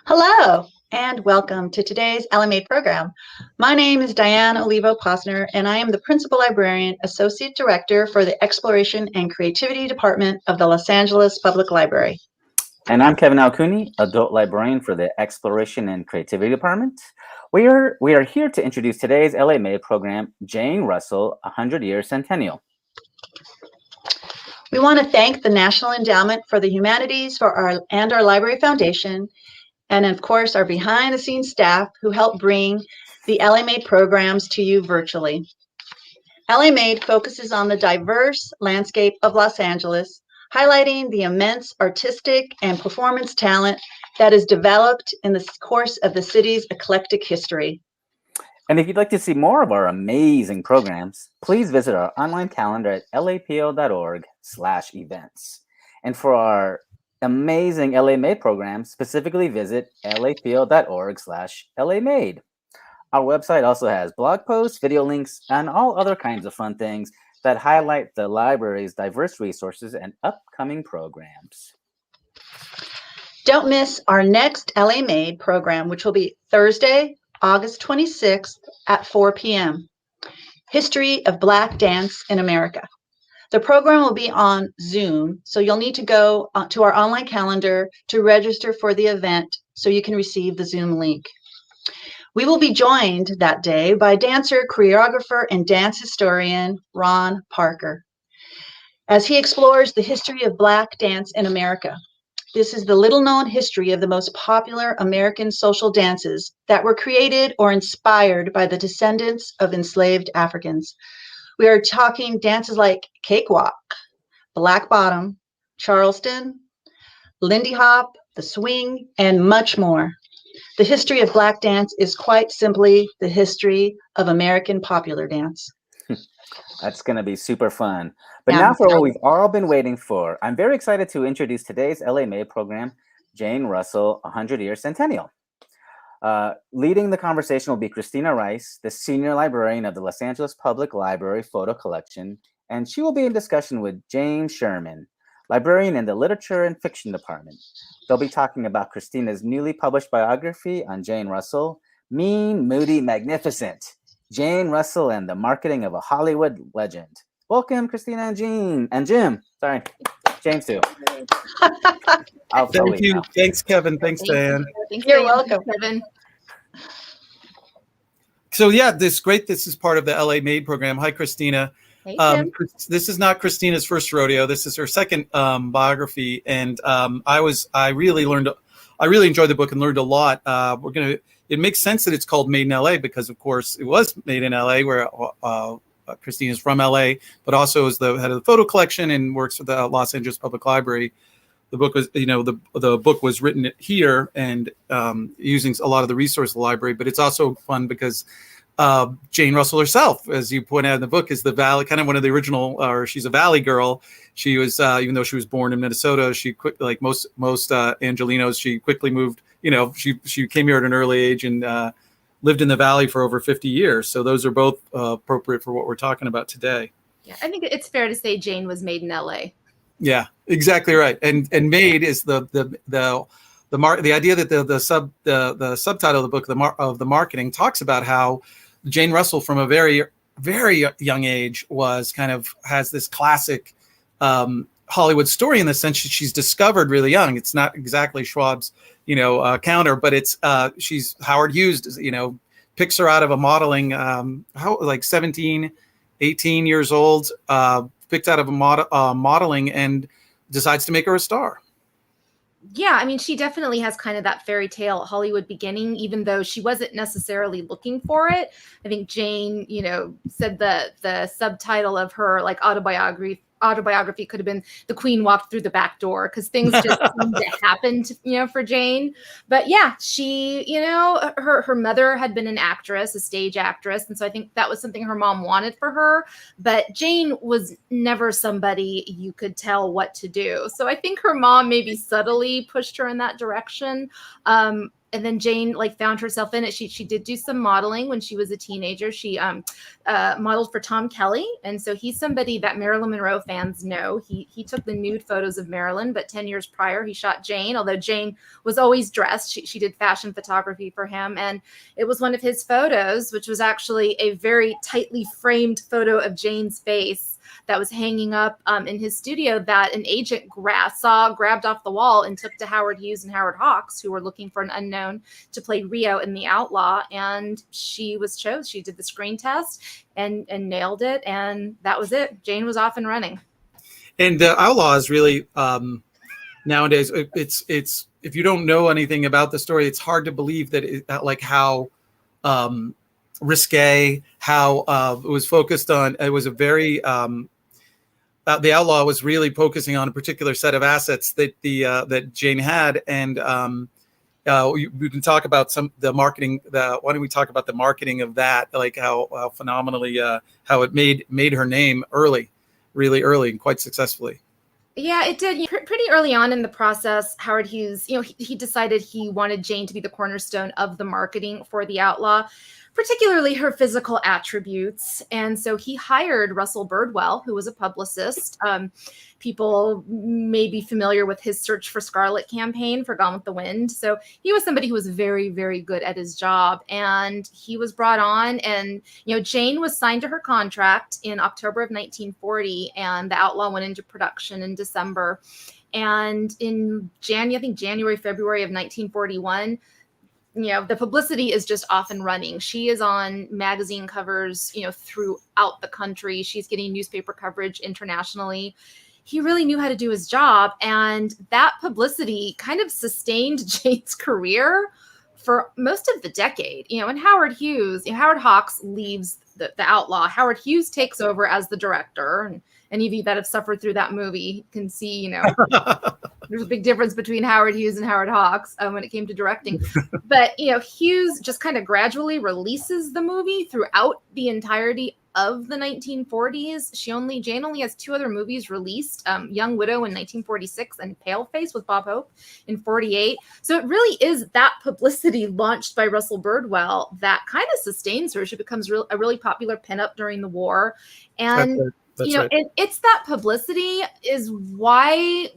Hello, and welcome to today's LMA program. My name is Diane Olivo-Posner, and I am the Principal Librarian, Associate Director for the Exploration and Creativity Department of the Los Angeles Public Library. And I'm Kevin Alcuni, Adult Librarian for the Exploration and Creativity Department. We are here to introduce today's LMA program, Jane Russell, 100-Year Centennial. We want to thank the National Endowment for the Humanities and our Library Foundation, and of course, our behind-the-scenes staff who help bring the LMAID programs to you virtually. LMAID focuses on the diverse landscape of Los Angeles, highlighting the immense artistic and performance talent that is developed in the course of the city's eclectic history. And if you'd like to see more of our amazing programs, please visit our online calendar at lapo.org/events. And for our amazing LAMAID programs, specifically visit lapo.org/LAMAID. Our website also has blog posts, video links, and all other kinds of fun things that highlight the library's diverse resources and upcoming programs. Don't miss our next LAMAID program, which will be Thursday, August 26th at 4 p.m. History of Black Dance in America. The program will be on Zoom, so you'll need to go to our online calendar to register for the event so you can receive the Zoom link. We will be joined that day by dancer, choreographer, and dance historian Ron Parker as he explores the history of Black dance in America. This is the little-known history of the most popular American social dances that were created or inspired by the descendants of enslaved Africans. We are talking dances like cakewalk, black bottom, Charleston, Lindy Hop, the swing, and much more. The history of Black dance is quite simply the history of American popular dance. That's going to be super fun. But now for what we've all been waiting for, I'm very excited to introduce today's LAMA program, Jane Russell, 100-Year Centennial. Leading the conversation will be Christina Rice, the Senior Librarian of the Los Angeles Public Library Photo Collection, and she will be in discussion with James Sherman, Librarian in the Literature and Fiction Department. They'll be talking about Christina's newly published biography on Jane Russell, Mean, Moody, Magnificent, Jane Russell and the Marketing of a Hollywood Legend. Welcome, Christina and Jim. Sorry, James too. Thank you. Thanks, Kevin. Thanks, Diane. You're welcome, Kevin. So yeah, this is part of the LA Made program. Hi, Christina. Hey, Jim. This is not Christina's first rodeo. This is her second biography, and I really enjoyed the book and learned a lot. It makes sense that it's called Made in LA because, of course, it was made in LA, where Christina's from LA, but also is the head of the photo collection and works for the Los Angeles Public Library. The book was, the book was written here and using a lot of the resource of the library. But it's also fun because Jane Russell herself, as you point out in the book, is the Valley, kind of one of the original, or she's a Valley girl. She was, even though she was born in Minnesota, she like most Angelinos, she quickly moved. She came here at an early age and lived in the Valley for over 50 years. So those are both appropriate for what we're talking about today. Yeah, I think it's fair to say Jane was made in LA. Yeah, exactly right. And made is the idea that the subtitle of the book of the marketing talks about how Jane Russell from a very, very young age has this classic Hollywood story in the sense that she's discovered really young. It's not exactly Schwab's counter, but it's she's Howard Hughes, picks her out of a modeling, 17, 18 years old, picked out of a modeling and decides to make her a star. Yeah, I mean, she definitely has kind of that fairy tale Hollywood beginning, even though she wasn't necessarily looking for it. I think Jane, said the subtitle of her autobiography could have been The Queen Walked Through the Back Door, because things just seemed to happen, for Jane. But yeah, she, her mother had been an actress, a stage actress. And so I think that was something her mom wanted for her. But Jane was never somebody you could tell what to do. So I think her mom maybe subtly pushed her in that direction. and then Jane like found herself in it. She did do some modeling when she was a teenager. She modeled for Tom Kelly, and so he's somebody that Marilyn Monroe fans know. He took the nude photos of Marilyn, but 10 years prior he shot Jane, although Jane was always dressed. She did fashion photography for him, and it was one of his photos, which was actually a very tightly framed photo of Jane's face that was hanging up in his studio that an agent grabbed off the wall and took to Howard Hughes and Howard Hawks, who were looking for an unknown to play Rio in The Outlaw. And she was chosen. She did the screen test and nailed it. And that was it. Jane was off and running. And The Outlaw is really, nowadays, it's if you don't know anything about the story, it's hard to believe that like how risque, how it was focused on. It was a very The Outlaw was really focusing on a particular set of assets that that Jane had, and we can talk about the marketing. Why don't we talk about the marketing of that? Like how phenomenally how it made her name really early, and quite successfully. Yeah, it did. Pretty early on in the process, Howard Hughes, he decided he wanted Jane to be the cornerstone of the marketing for The Outlaw, particularly her physical attributes. And so he hired Russell Birdwell, who was a publicist. People may be familiar with his Search for Scarlet campaign for Gone with the Wind. So he was somebody who was very, very good at his job. And he was brought on, and, Jane was signed to her contract in October of 1940, and The Outlaw went into production in December. And in January, February of 1941, the publicity is just off and running. She is on magazine covers, throughout the country. She's getting newspaper coverage internationally. He really knew how to do his job. And that publicity kind of sustained Jane's career for most of the decade. And Howard Hawks leaves the Outlaw. Howard Hughes takes over as the director. And any of you that have suffered through that movie can see, there's a big difference between Howard Hughes and Howard Hawks when it came to directing. But, Hughes just kind of gradually releases the movie throughout the entirety of the 1940s. Jane only has 2 other movies released, Young Widow in 1946 and Paleface with Bob Hope in 48. So it really is that publicity launched by Russell Birdwell that kind of sustains her. She becomes a really popular pinup during the war. And That's right. it's that publicity is why,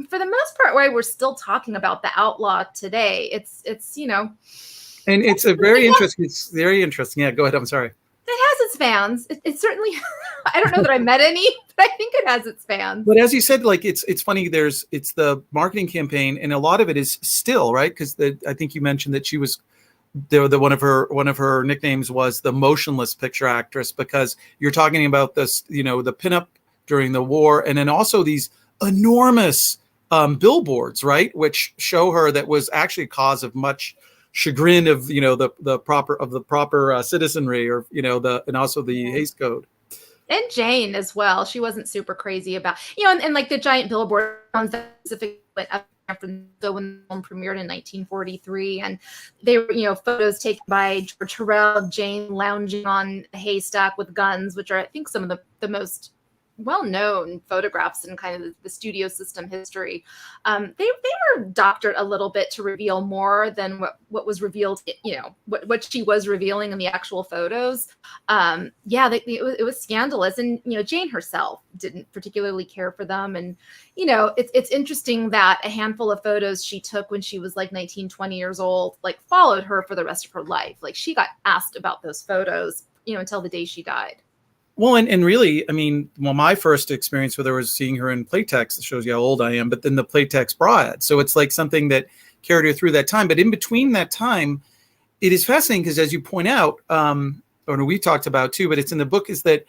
for the most part, why we're still talking about The Outlaw today. It's and it's a very interesting. It's very interesting. Yeah, go ahead. I'm sorry. It has its fans. It certainly. I don't know that I met any, but I think it has its fans. But as you said, like it's funny. It's the marketing campaign, and a lot of it is still right because I think you mentioned that she was. One of her nicknames was the motionless picture actress, because you're talking about this, the pinup during the war, and then also these enormous billboards, right, which show her that was actually a cause of much chagrin of the proper citizenry, or and also the Hays Code. And Jane as well. She wasn't super crazy about and like the giant billboard ones that specifically went up when the film premiered in 1943, and they were photos taken by George Terrell of Jane lounging on a haystack with guns, which are I think some of the most well-known photographs in kind of the studio system history. They were doctored a little bit to reveal more than what was revealed, what she was revealing in the actual photos. It was scandalous, and Jane herself didn't particularly care for them. And it's interesting that a handful of photos she took when she was like 19, 20 years old, like followed her for the rest of her life. Like she got asked about those photos, until the day she died. Well, and really, I mean, my first experience with her was seeing her in Playtex. It shows you how old I am, but then the Playtex bra ad. So it's like something that carried her through that time. But in between that time, it is fascinating because, as you point out, or we talked about too, but it's in the book, is that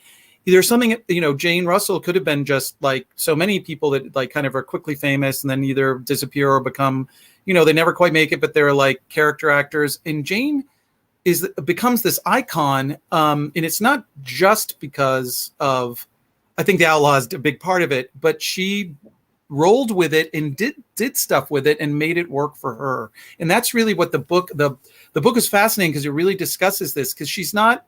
there's something, Jane Russell could have been just like so many people that like kind of are quickly famous and then either disappear or become, they never quite make it, but they're like character actors. And Jane becomes this icon, and it's not just because of, I think The Outlaw is a big part of it, but she rolled with it and did stuff with it and made it work for her. And that's really what the book is fascinating, because it really discusses this, because she's not,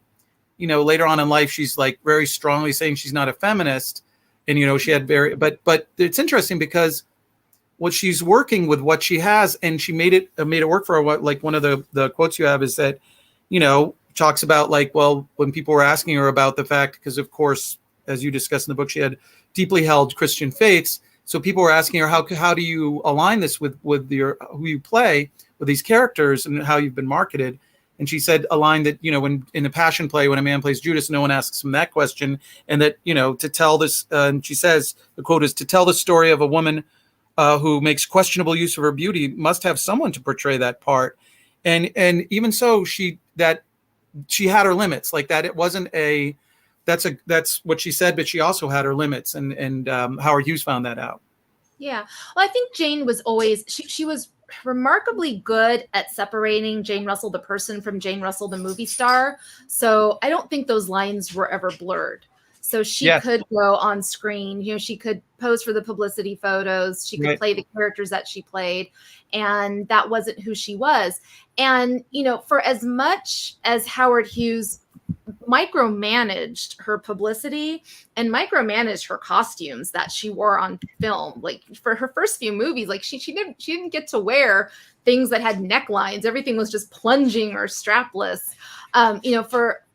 later on in life, she's like very strongly saying she's not a feminist, and she had but it's interesting because what she's working with what she has, and she made it work for her. What, like one of the quotes you have is that, talks about like, well, when people were asking her about the fact, because of course, as you discussed in the book, she had deeply held Christian faiths. So people were asking her, how do you align this with your who you play, with these characters and how you've been marketed? And she said a line that, when in the Passion play, when a man plays Judas, no one asks him that question. And that, to tell this, and she says, the quote is, to tell the story of a woman who makes questionable use of her beauty must have someone to portray that part. And even so, she had her limits, like that. It wasn't that's what she said, but she also had her limits. And Howard Hughes found that out. Yeah. Well, I think Jane was always, she was remarkably good at separating Jane Russell, the person, from Jane Russell, the movie star. So I don't think those lines were ever blurred. So she could go on screen, she could pose for the publicity photos. She could play the characters that she played. And that wasn't who she was. And, for as much as Howard Hughes micromanaged her publicity and micromanaged her costumes that she wore on film, like for her first few movies, like she didn't get to wear things that had necklines. Everything was just plunging or strapless.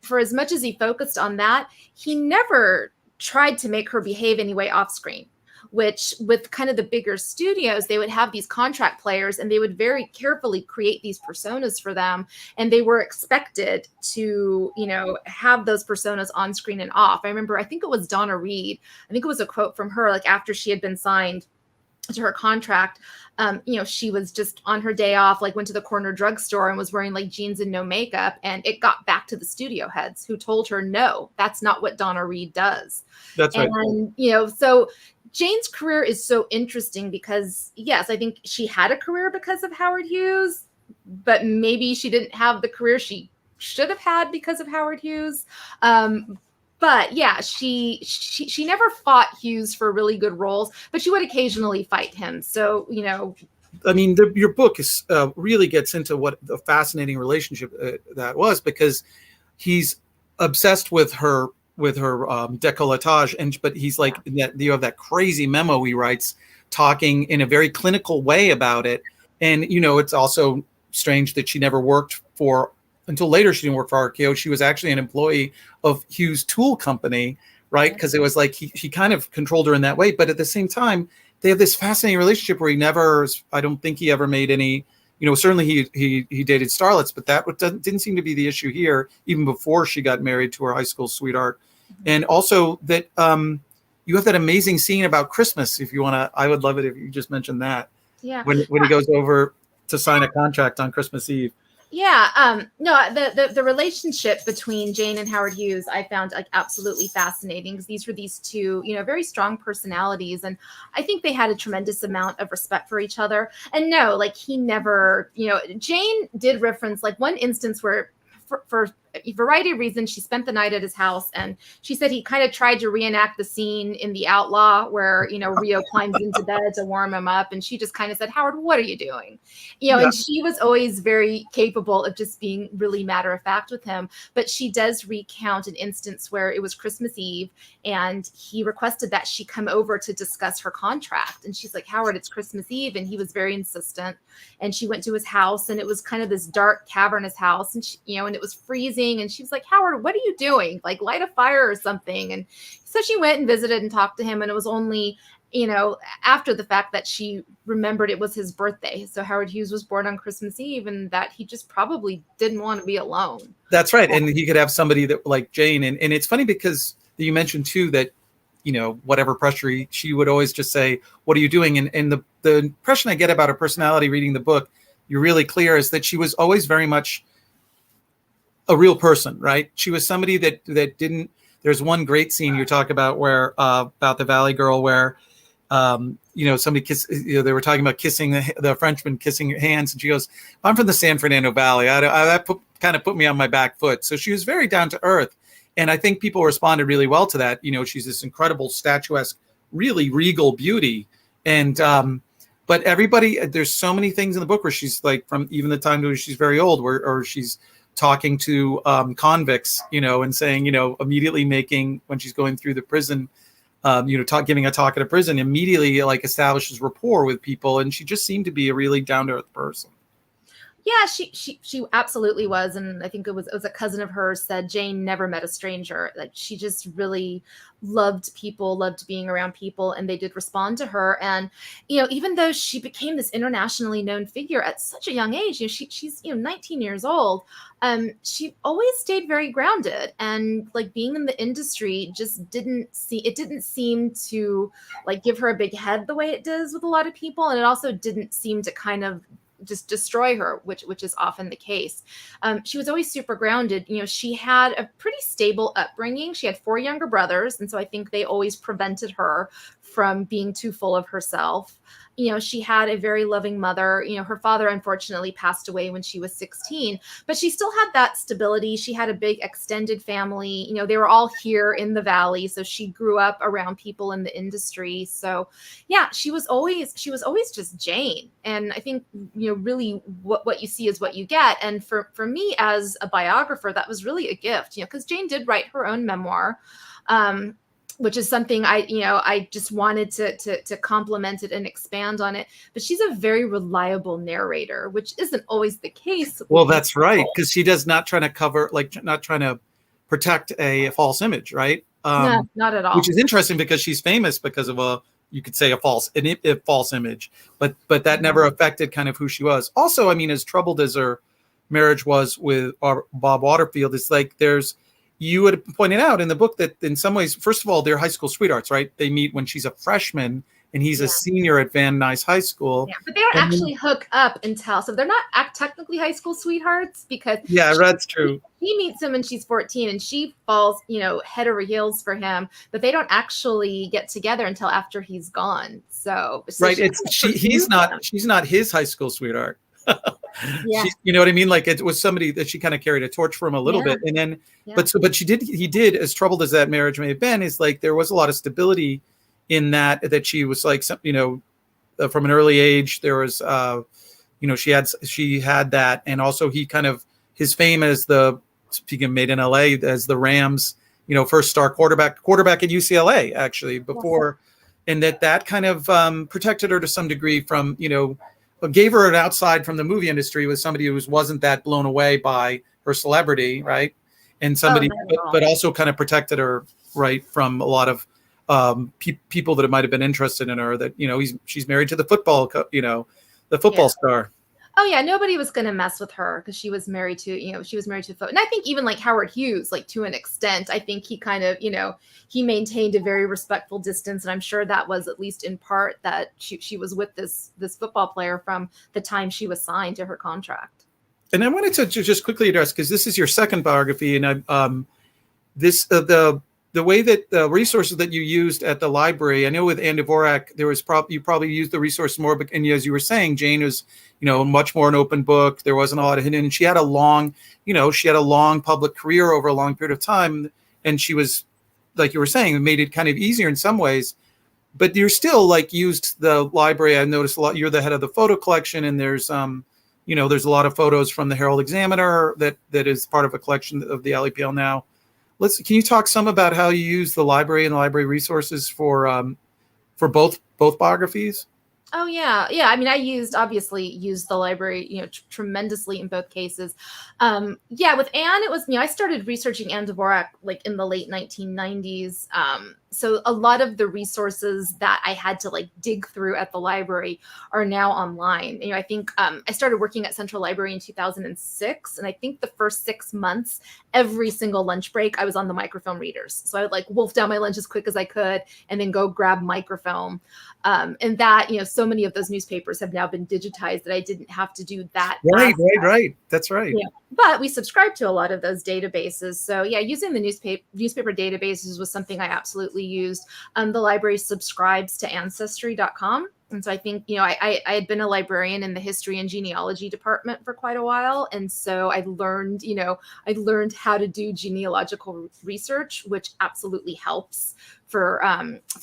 For as much as he focused on that, he never tried to make her behave anyway off screen, which with kind of the bigger studios, they would have these contract players and they would very carefully create these personas for them. And they were expected to, have those personas on screen and off. I remember, I think it was Donna Reed. I think it was a quote from her, like after she had been signed to her contract, she was just on her day off, like went to the corner drugstore and was wearing like jeans and no makeup. And it got back to the studio heads who told her, no, that's not what Donna Reed does. That's right. And, so Jane's career is so interesting because, yes, I think she had a career because of Howard Hughes, but maybe she didn't have the career she should have had because of Howard Hughes. But yeah, she never fought Hughes for really good roles, but she would occasionally fight him. So, I mean, your book is really gets into what the fascinating relationship that was, because he's obsessed with her décolletage, but he's like, you have that crazy memo he writes talking in a very clinical way about it. And, it's also strange that she never worked until later, she didn't work for RKO. She was actually an employee of Hughes Tool Company, right? Because it was like he kind of controlled her in that way. But at the same time, they have this fascinating relationship where I don't think he ever made any, certainly he dated starlets, but that didn't seem to be the issue here, even before she got married to her high school sweetheart. And also that you have that amazing scene about Christmas. If you want to, I would love it if you just mentioned that. Yeah. When he goes over to sign a contract on Christmas Eve. Yeah. No, the relationship between Jane and Howard Hughes, I found like absolutely fascinating, because these were these two, very strong personalities. And I think they had a tremendous amount of respect for each other. And no, like he never, Jane did reference like one instance where for a variety of reasons, she spent the night at his house, and she said he kind of tried to reenact the scene in The Outlaw where, Rio climbs into bed to warm him up. And she just kind of said, Howard, what are you doing? And she was always very capable of just being really matter of fact with him. But she does recount an instance where it was Christmas Eve and he requested that she come over to discuss her contract. And she's like, Howard, it's Christmas Eve. And he was very insistent. And she went to his house, and it was kind of this dark, cavernous house. And she, and it was freezing. And she was like, Howard, what are you doing? Like, light a fire or something. And so she went and visited and talked to him. And it was only, after the fact that she remembered it was his birthday. So Howard Hughes was born on Christmas Eve, and that he just probably didn't want to be alone. That's right. And he could have somebody that like Jane. And it's funny because you mentioned too that, whatever pressure she would always just say, what are you doing? And the impression I get about her personality reading the book, you're really clear, is that she was always very much a real person, right? She was somebody that didn't. There's one great scene you talk about where about the Valley Girl where somebody they were talking about kissing the Frenchman kissing her hands, and she goes, I'm from the San Fernando Valley. That kind of put me on my back foot. So she was very down to earth, and I think people responded really well to that. She's this incredible statuesque, really regal beauty, and but everybody, there's so many things in the book where she's like, from even the time when she's very old, or she's talking to convicts, and saying, immediately making, when she's going through the prison giving a talk at a prison, immediately like establishes rapport with people. And she just seemed to be a really down to earth person. Yeah, she absolutely was. And I think it was a cousin of hers said Jane never met a stranger. Like she just really loved people, loved being around people, and they did respond to her. And, even though she became this internationally known figure at such a young age, she's 19 years old, she always stayed very grounded, and like being in the industry just didn't seem to like give her a big head the way it does with a lot of people. And it also didn't seem to kind of just destroy her, which is often the case. She was always super grounded. She had a pretty stable upbringing. She had 4 younger brothers, and so I think they always prevented her from being too full of herself. She had a very loving mother. Her father unfortunately passed away when she was 16, but she still had that stability. She had a big extended family. They were all here in the Valley, so she grew up around people in the industry. So yeah, she was always just Jane. And I think, really what you see is what you get. And for me as a biographer, that was really a gift, because Jane did write her own memoir. Which is something I just wanted to compliment it and expand on it. But she's a very reliable narrator, which isn't always the case. Well, that's right, because she does not trying to protect a false image, right? No, not at all. Which is interesting because she's famous because of you could say a false image, but that never affected kind of who she was. Also, I mean, as troubled as her marriage was with Bob Waterfield, it's like you had pointed out in the book that in some ways, first of all, they're high school sweethearts, right? They meet when she's a freshman and he's a senior at Van Nuys High School. Yeah, but they don't actually hook up until, so they're not technically high school sweethearts because that's true. He meets him when she's 14 and she falls, head over heels for him, but they don't actually get together until after he's gone. So right. She's not his high school sweetheart. Yeah. You know what I mean? Like it was somebody that she kind of carried a torch for him a little bit. And then, but he did, as troubled as that marriage may have been, is like, there was a lot of stability in that she was like, from an early age, there was, she had that. And also his fame as speaking of made in LA, as the Rams, first star quarterback at UCLA, actually before. And that kind of protected her to some degree from, gave her an outside from the movie industry with somebody who wasn't that blown away by her celebrity, right? And somebody, but also kind of protected her, right, from a lot of people that might have been interested in her. That she's married to the football, star. Oh yeah, nobody was going to mess with her because she was married to, and I think even like Howard Hughes, like to an extent, I think he kind of, he maintained a very respectful distance. And I'm sure that was at least in part that she was with this football player from the time she was signed to her contract. And I wanted to just quickly address, because this is your second biography, and the way that the resources that you used at the library, I know with Anne Dvorak, you probably used the resource more, but, and as you were saying, Jane was, much more an open book. There wasn't a lot of hidden, and she had a long public career over a long period of time. And she was, like you were saying, it made it kind of easier in some ways, but you're still like used the library. I noticed a lot, you're the head of the photo collection, and there's, there's a lot of photos from the Herald Examiner that is part of a collection of the LEPL now. Can you talk some about how you use the library and the library resources for both biographies? Oh yeah. I mean, I obviously used the library, tremendously in both cases. With Anne, it was, I started researching Anne Dvorak like in the late 1990s. So a lot of the resources that I had to like dig through at the library are now online. I think I started working at Central Library in 2006. And I think the first 6 months, every single lunch break, I was on the microfilm readers. So I would like wolf down my lunch as quick as I could and then go grab microfilm. And that, so many of those newspapers have now been digitized that I didn't have to do that. Right. That's right. Yeah. But we subscribe to a lot of those databases. So yeah, using the newspaper databases was something I absolutely used. The library subscribes to ancestry.com. And so I think, I had been a librarian in the history and genealogy department for quite a while. And so I learned how to do genealogical research, which absolutely helps for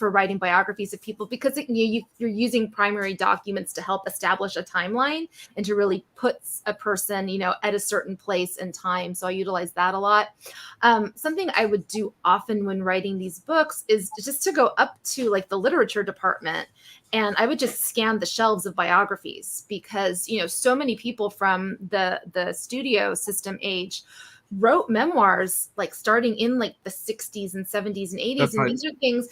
writing biographies of people, because you're using primary documents to help establish a timeline and to really put a person, at a certain place and time. So I utilize that a lot. Something I would do often when writing these books is just to go up to like the literature department, and I would just scan the shelves of biographies, because so many people from the studio system age wrote memoirs like starting in like the 60s and 70s and 80s. That's and right. These are things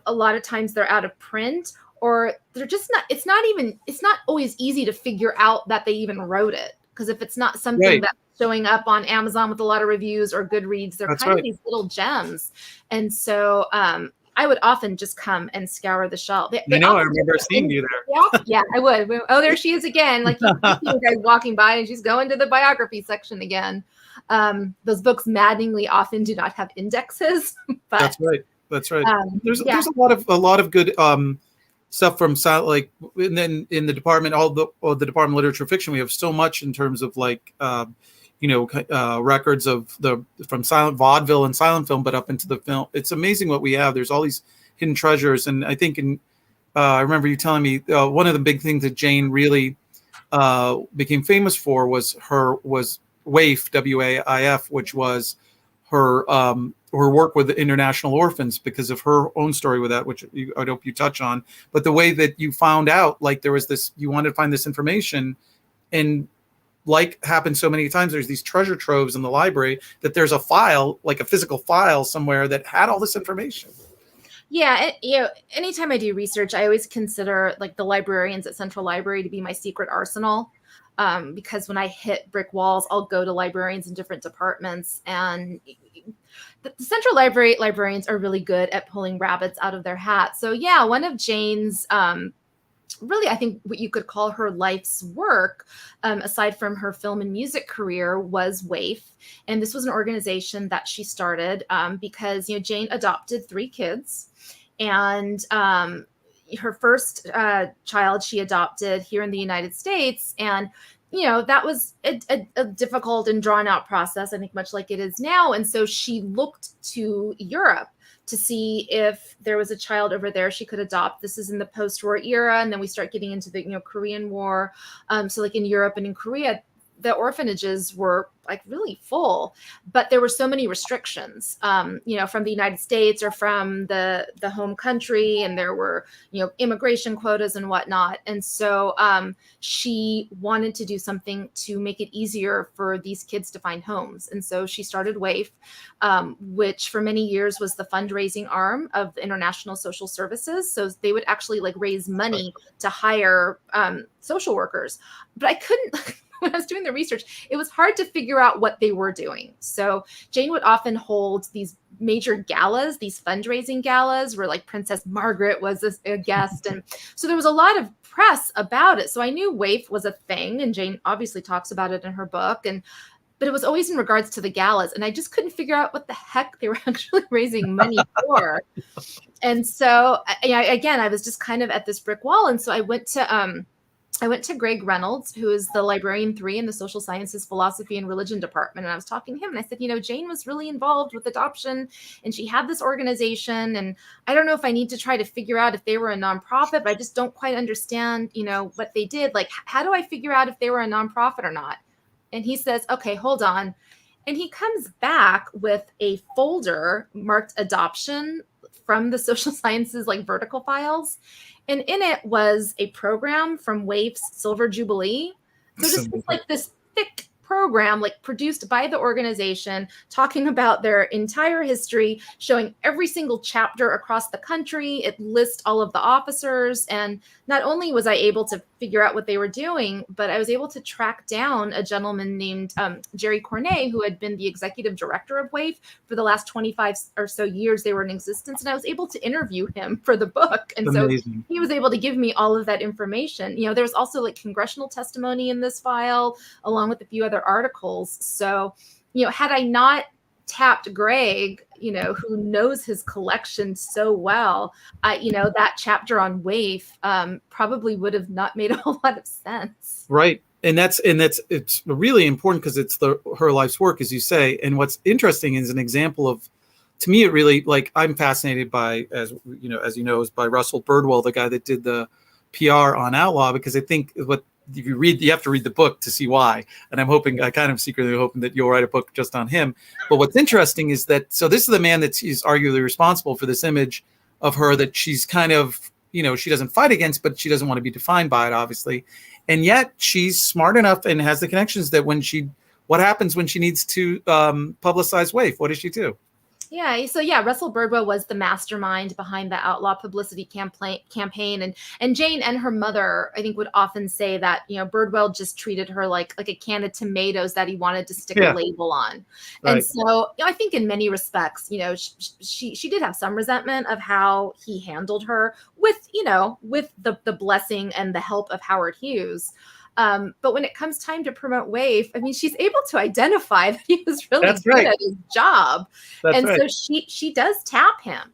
a lot of times they're out of print, or they're just not, it's not always easy to figure out that they even wrote it, because if it's not something Right. that's showing up on Amazon with a lot of reviews or Goodreads, they're That's kind right. of these little gems. And so I would often just come and scour the shelf. I know, I remember seeing you there. Yeah, I would. Oh, there she is again. Like, you see guys walking by, and she's going to the biography section again. Those books maddeningly often do not have indexes. But That's right. That's right. There's yeah. a lot of good stuff from like, and then in the department, all the Department of Literature Fiction, we have so much in terms of like records of from silent vaudeville and silent film, but up into the film. It's amazing what we have. There's all these hidden treasures, and I think I remember you telling me one of the big things that Jane really became famous for was WAIF, WAIF, which was her work with the international orphans, because of her own story with that, which I hope you touch on. But the way that you found out, like there was this, you wanted to find this information, and like happens so many times, there's these treasure troves in the library, that there's a file, like a physical file somewhere that had all this information. Yeah, anytime I do research, I always consider like the librarians at Central Library to be my secret arsenal. Because when I hit brick walls, I'll go to librarians in different departments, and the Central Library librarians are really good at pulling rabbits out of their hat. So yeah, one of Jane's really, I think what you could call her life's work, aside from her film and music career, was WAIF. And this was an organization that she started because Jane adopted 3 kids, and her first child she adopted here in the United States. And, that was a difficult and drawn out process, I think, much like it is now. And so she looked to Europe to see if there was a child over there she could adopt. This is in the post-war era. And then we start getting into the, Korean War. So like in Europe and in Korea, the orphanages were like really full, but there were so many restrictions, from the United States or from the home country. And there were, immigration quotas and whatnot. And so she wanted to do something to make it easier for these kids to find homes. And so she started WAIF, which for many years was the fundraising arm of the International Social Services. So they would actually like raise money to hire social workers. But I couldn't, when I was doing the research, it was hard to figure out what they were doing. So Jane would often hold these major galas, these fundraising galas, where like Princess Margaret was a guest. And so there was a lot of press about it. So I knew WAIF was a thing, and Jane obviously talks about it in her book. But it was always in regards to the galas. And I just couldn't figure out what the heck they were actually raising money for. And so I was just kind of at this brick wall. And so I went to Greg Reynolds, who is the librarian 3 in the Social Sciences, Philosophy, and Religion department. And I was talking to him, and I said, Jane was really involved with adoption, and she had this organization. And I don't know if I need to try to figure out if they were a nonprofit, but I just don't quite understand, what they did. Like, how do I figure out if they were a nonprofit or not? And he says, okay, hold on. And he comes back with a folder marked adoption from the Social Sciences, like vertical files. And in it was a program from WAIF's Silver Jubilee. So just like this thick program, like produced by the organization, talking about their entire history, showing every single chapter across the country. It lists all of the officers. And not only was I able to figure out what they were doing, but I was able to track down a gentleman named Jerry Cornet, who had been the executive director of WAIF for the last 25 or so years they were in existence. And I was able to interview him for the book. And Amazing. So he was able to give me all of that information. There was also like congressional testimony in this file, along with a few other articles. So, had I not tapped Greg, who knows his collection so well, that chapter on WAIF probably would have not made a whole lot of sense. Right. And it's really important, because it's her life's work, as you say. And what's interesting is an example of to me, it really, like, I'm fascinated by, as you know, is by Russell Birdwell, the guy that did the PR on Outlaw, because I think what if you read, you have to read the book to see why. And I kind of secretly hoping that you'll write a book just on him. But what's interesting is that, so this is the man that's is arguably responsible for this image of her that she's kind of, she doesn't fight against, but she doesn't want to be defined by it, obviously. And yet she's smart enough and has the connections that what happens when she needs to publicize WAIF? What does she do? Yeah. So Russell Birdwell was the mastermind behind the outlaw publicity campaign, and Jane and her mother, I think, would often say that Birdwell just treated her like a can of tomatoes that he wanted to stick a label on. Right. And so I think in many respects, she did have some resentment of how he handled her with the blessing and the help of Howard Hughes. But when it comes time to promote WAIF, I mean, she's able to identify that he was really good at his job. So she does tap him,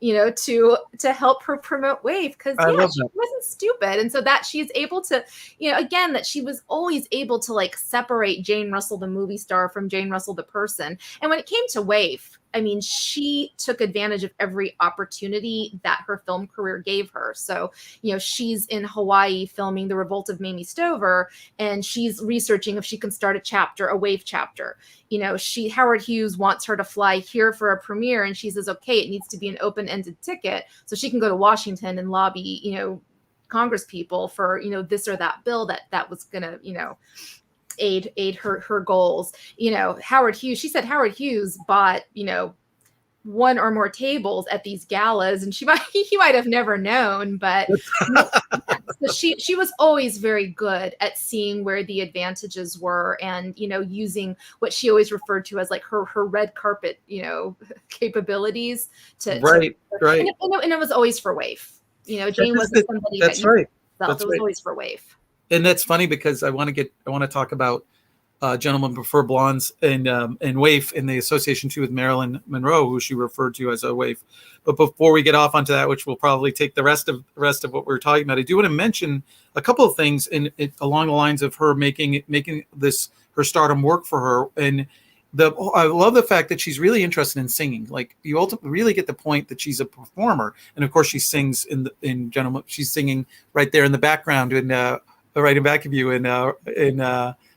to help her promote WAIF, because she wasn't stupid. And so that she's able to, again, that she was always able to like separate Jane Russell, the movie star, from Jane Russell, the person. And when it came to WAIF, I mean, she took advantage of every opportunity that her film career gave her. So, she's in Hawaii filming The Revolt of Mamie Stover, and she's researching if she can start a WAIF chapter. Howard Hughes wants her to fly here for a premiere, and she says, okay, it needs to be an open-ended ticket so she can go to Washington and lobby, Congress people for, this or that bill that was going to, aid her goals. Howard Hughes, she said Howard Hughes bought, one or more tables at these galas, and he might have never known, but so she was always very good at seeing where the advantages were, and using what she always referred to as like her red carpet capabilities to right. And it was always for WAIF. Jane wasn't somebody that's right. It was always for WAIF. And that's funny because I want to talk about Gentlemen Prefer Blondes and WAIF in the association too with Marilyn Monroe, who she referred to as a WAIF. But before we get off onto that, which will probably take the rest of what we're talking about, I do want to mention a couple of things along the lines of her making this her stardom work for her. And I love the fact that she's really interested in singing. Like, you ultimately really get the point that she's a performer, and of course she sings in Gentlemen. She's singing right there in the background right in back of you in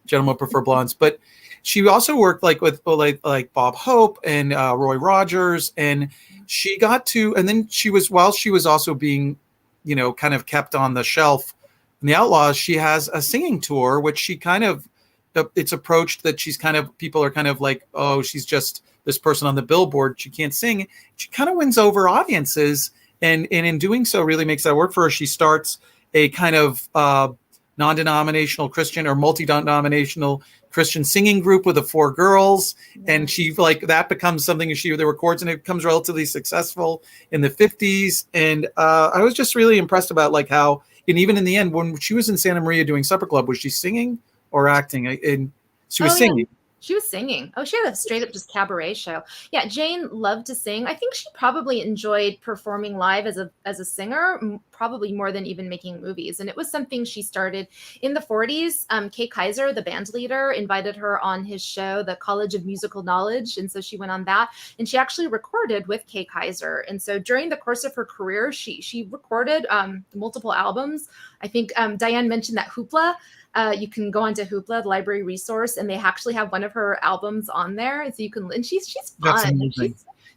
Gentlemen Prefer Blondes. But she also worked with Bob Hope and Roy Rogers, and she got to, and then while she was also being, kind of kept on the shelf in the Outlaws, she has a singing tour, which she kind of, it's approached that people are kind of like, oh, she's just this person on the billboard, she can't sing. She kind of wins over audiences, and in doing so really makes that work for her. She starts a kind of non-denominational Christian or multi-denominational Christian singing group with the 4 girls. And she that becomes something she records, and it becomes relatively successful in the 50s. And I was just really impressed about how, and even in the end, when she was in Santa Maria doing Supper Club, was she singing or acting? And she was singing. Yeah. She was singing. Oh, she had a straight up just cabaret show. Yeah, Jane loved to sing. I think she probably enjoyed performing live as a singer, probably more than even making movies. And it was something she started in the 40s. Kay Kaiser, the band leader, invited her on his show, the College of Musical Knowledge. And so she went on that, and she actually recorded with Kay Kaiser. And so during the course of her career, she recorded multiple albums. I think Diane mentioned that Hoopla. You can go onto Hoopla, the library resource, and they actually have one of her albums on there. So you can, and she's fun.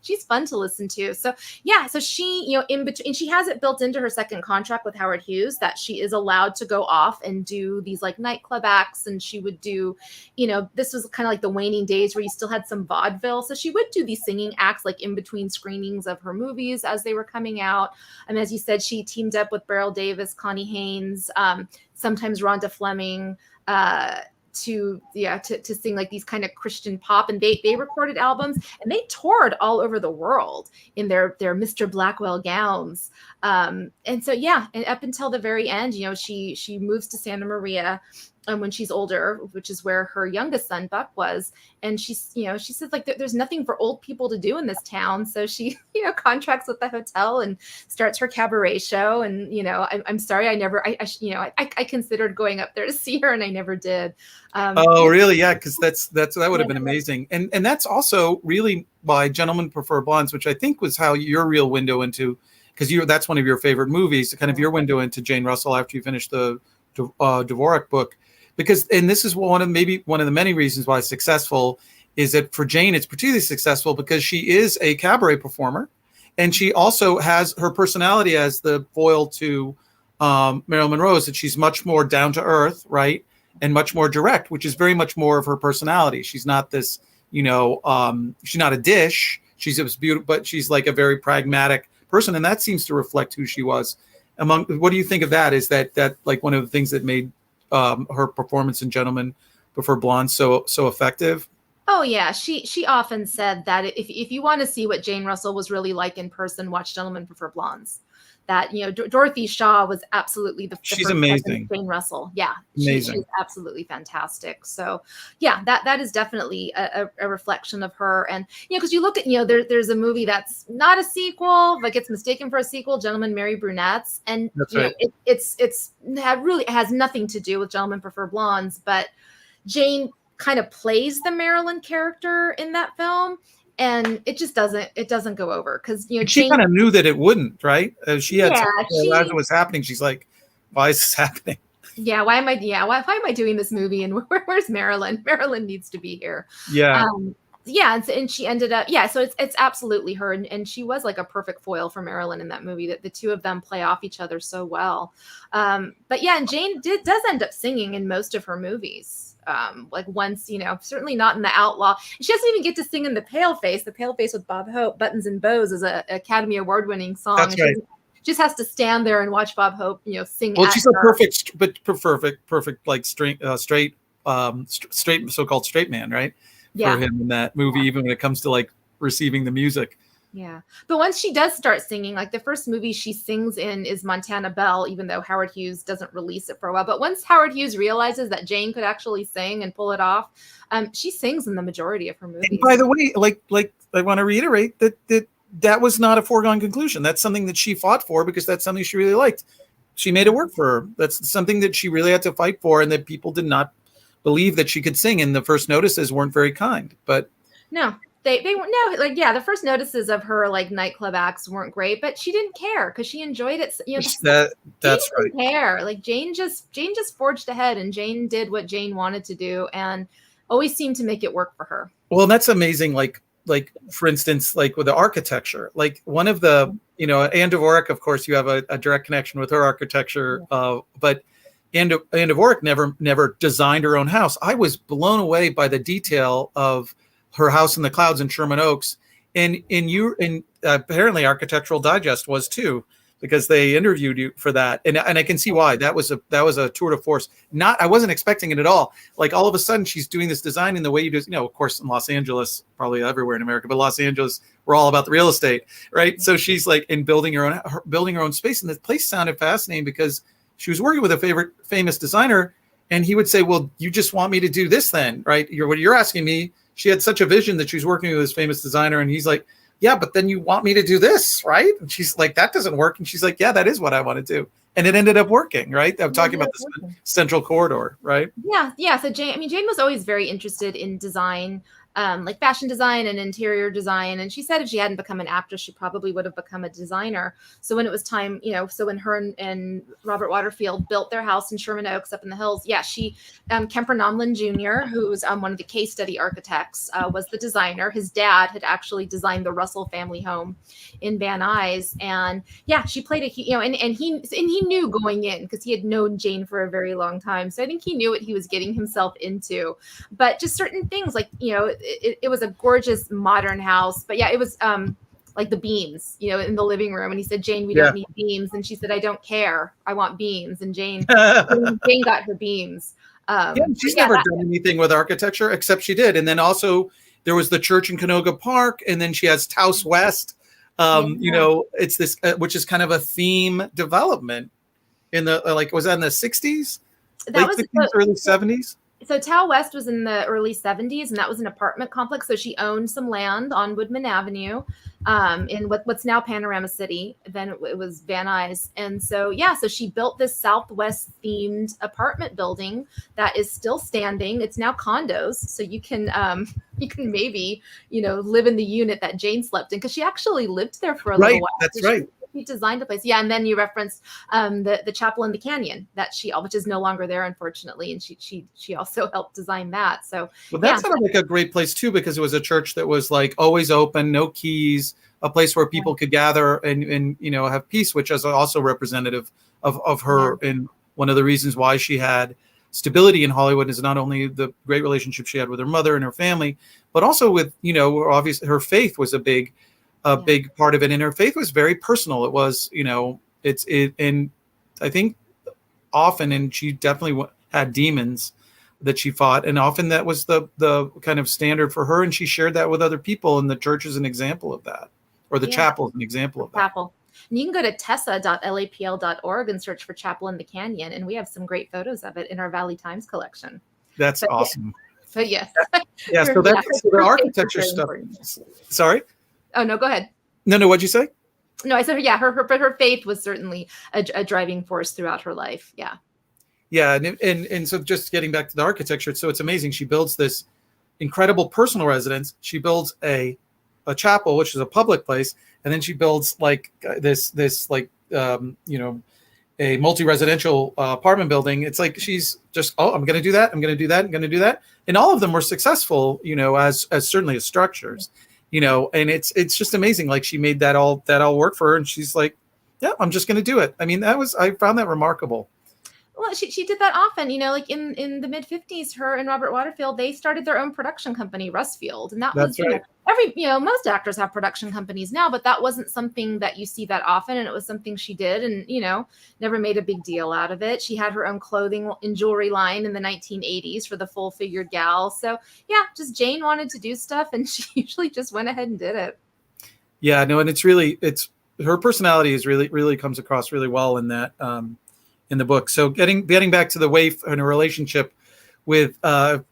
She's fun to listen to. So yeah, so she, in between, she has it built into her second contract with Howard Hughes that she is allowed to go off and do these nightclub acts. And she would do, this was kind of like the waning days where you still had some vaudeville. So she would do these singing acts in between screenings of her movies as they were coming out. And as you said, she teamed up with Beryl Davis, Connie Haynes, sometimes Rhonda Fleming, to sing these kind of Christian pop, and they recorded albums, and they toured all over the world in their Mr. Blackwell gowns. And so and up until the very end, she moves to Santa Maria, when she's older, which is where her youngest son Buck was. And she's, she says like there's nothing for old people to do in this town. So she, contracts with the hotel and starts her cabaret show. And, I'm sorry, I considered going up there to see her and I never did. Oh, really? Yeah. Cause that would have been amazing. And that's also really why Gentlemen Prefer Blondes, which I think was how your real window into, because that's one of your favorite movies, kind of your window into Jane Russell after you finished the Dvorak book. Because, and this is one of the many reasons why it's successful, is that for Jane, it's particularly successful because she is a cabaret performer. And she also has her personality as the foil to Marilyn Monroe, is that she's much more down to earth, right? And much more direct, which is very much more of her personality. She's not this, she's not a dish. She's just beautiful, but she's like a very pragmatic person. And that seems to reflect who she was. What do you think of that? Is that like one of the things that made her performance in Gentlemen Prefer Blondes so effective? Oh yeah, she often said that if you want to see what Jane Russell was really like in person, watch Gentlemen Prefer Blondes. That Dorothy Shaw was absolutely the she's first amazing. Jane Russell, yeah, amazing. She's absolutely fantastic. So yeah, that is definitely a reflection of her. And because you look at there's a movie that's not a sequel but gets mistaken for a sequel, Gentlemen Marry Brunettes, and that's right. It has nothing to do with Gentlemen Prefer Blondes, but Jane kind of plays the Marilyn character in that film. And it just doesn't go over because she kind of knew that it wouldn't, right? She had as it was happening, she's like, "Why is this happening?" Yeah, why am I doing this movie? And where's Marilyn? Marilyn needs to be here. Yeah, and she ended up so it's absolutely her, and she was like a perfect foil for Marilyn in that movie. That the two of them play off each other so well. But yeah, and Jane does end up singing in most of her movies. Like once, certainly not in The Outlaw. She doesn't even get to sing in The Paleface. The Paleface with Bob Hope, Buttons and Bows, is a Academy Award-winning song. That's right. She just has to stand there and watch Bob Hope, sing. Well, she's a perfect, like straight, so-called straight man, right? Yeah. For him in that movie, even when it comes to like receiving the music. Yeah. But once she does start singing, like the first movie she sings in is Montana Belle, even though Howard Hughes doesn't release it for a while. But once Howard Hughes realizes that Jane could actually sing and pull it off, she sings in the majority of her movies. And by the way, like I want to reiterate that was not a foregone conclusion. That's something that she fought for because that's something she really liked. She made it work for her. That's something that she really had to fight for, and that people did not believe that she could sing. And the first notices weren't very kind. But no. They the first notices of her like nightclub acts weren't great, but she didn't care because she enjoyed it. That's right. Care. Like Jane just forged ahead, and Jane did what Jane wanted to do, and always seemed to make it work for her. Well, that's amazing. Like for instance, like with the architecture, like one of the Anne Dvorak, of course, you have a direct connection with her architecture, but Anne Dvorak never designed her own house. I was blown away by the detail of her house in the clouds in Sherman Oaks, and apparently Architectural Digest was too, because they interviewed you for that, and I can see why that was a tour de force. I wasn't expecting it at all. Like all of a sudden she's doing this design in the way you do. Of course in Los Angeles, probably everywhere in America, but Los Angeles, we're all about the real estate, right? So she's like in building her own space, and the place sounded fascinating because she was working with a famous designer, and he would say, "Well, you just want me to do this then, right? What you're asking me." She had such a vision that she was working with this famous designer, and he's like, "Yeah, but then you want me to do this, right?" And she's like, "That doesn't work." And she's like, "Yeah, that is what I want to do." And it ended up working, right? I'm talking about the central corridor, right? Yeah. So Jane was always very interested in design, like fashion design and interior design. And she said if she hadn't become an actress, she probably would have become a designer. So when it was time, so when her and Robert Waterfield built their house in Sherman Oaks up in the hills, she, Kemper Nomlin Jr., who was one of the case study architects, was the designer. His dad had actually designed the Russell family home in Van Nuys. And she played and he knew going in because he had known Jane for a very long time. So I think he knew what he was getting himself into, but just certain things like, it was a gorgeous modern house, but it was like the beams, in the living room. And he said, "Jane, we don't need beams." And she said, "I don't care. I want beams." And Jane got her beams. She's never done anything with architecture except she did. And then also there was the church in Canoga Park, and then she has Taos West. It's this, which is kind of a theme development in the was that in the 60s? Late 50s, early 70s? So Tao West was in the early 70s, and that was an apartment complex. So she owned some land on Woodman Avenue in what's now Panorama City. Then it was Van Nuys. And so, yeah, so she built this Southwest themed apartment building that is still standing. It's now condos. So you can maybe, live in the unit that Jane slept in, because she actually lived there for a little while. That's so right. She designed a place. Yeah. And then you referenced the chapel in the canyon which is no longer there, unfortunately. And she also helped design that. So that sounded like a great place too, because it was a church that was like always open, no keys, a place where people could gather and have peace, which is also representative of her. Yeah. And one of the reasons why she had stability in Hollywood is not only the great relationship she had with her mother and her family, but also with, obviously her faith was a big part of it. And her faith was very personal. It was, and I think often, and she definitely had demons that she fought. And often that was the kind of standard for her. And she shared that with other people. And the church is an example of that, or the chapel is an example of that. Chapel. And you can go to tessa.lapl.org and search for Chapel in the Canyon. And we have some great photos of it in our Valley Times collection. That's awesome. But yes. Yeah. So that's the architecture stuff. Sorry? Oh, no, go ahead. No, what'd you say? No, I said, yeah, her faith was certainly a driving force throughout her life. Yeah. Yeah. And so just getting back to the architecture. So it's amazing. She builds this incredible personal residence. She builds a chapel, which is a public place. And then she builds like this a multi-residential apartment building. It's like she's just, I'm going to do that. I'm going to do that. I'm going to do that. And all of them were successful, as certainly as structures, and it's just amazing. Like she made that all work for her. And she's like, yeah, I'm just going to do it. I mean, I found that remarkable. Well, she did that often, like in the mid 50s, her and Robert Waterfield, they started their own production company, Rusfield. And that's right. Most actors have production companies now, but that wasn't something that you see that often. And it was something she did and, never made a big deal out of it. She had her own clothing and jewelry line in the 1980s for the full figured gal. So yeah, just Jane wanted to do stuff and she usually just went ahead and did it. Yeah, no. And it's her personality is really comes across really well in that, in the book. So getting back to the WAIF and her relationship with Marilyn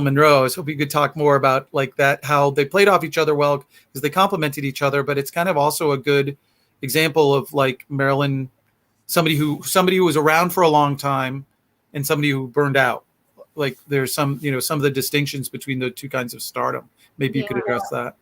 Monroe, I was hoping you could talk more about like that, how they played off each other well because they complemented each other, but it's kind of also a good example of like Marilyn, somebody who was around for a long time and somebody who burned out. Like there's some of the distinctions between the two kinds of stardom. Maybe you could address that.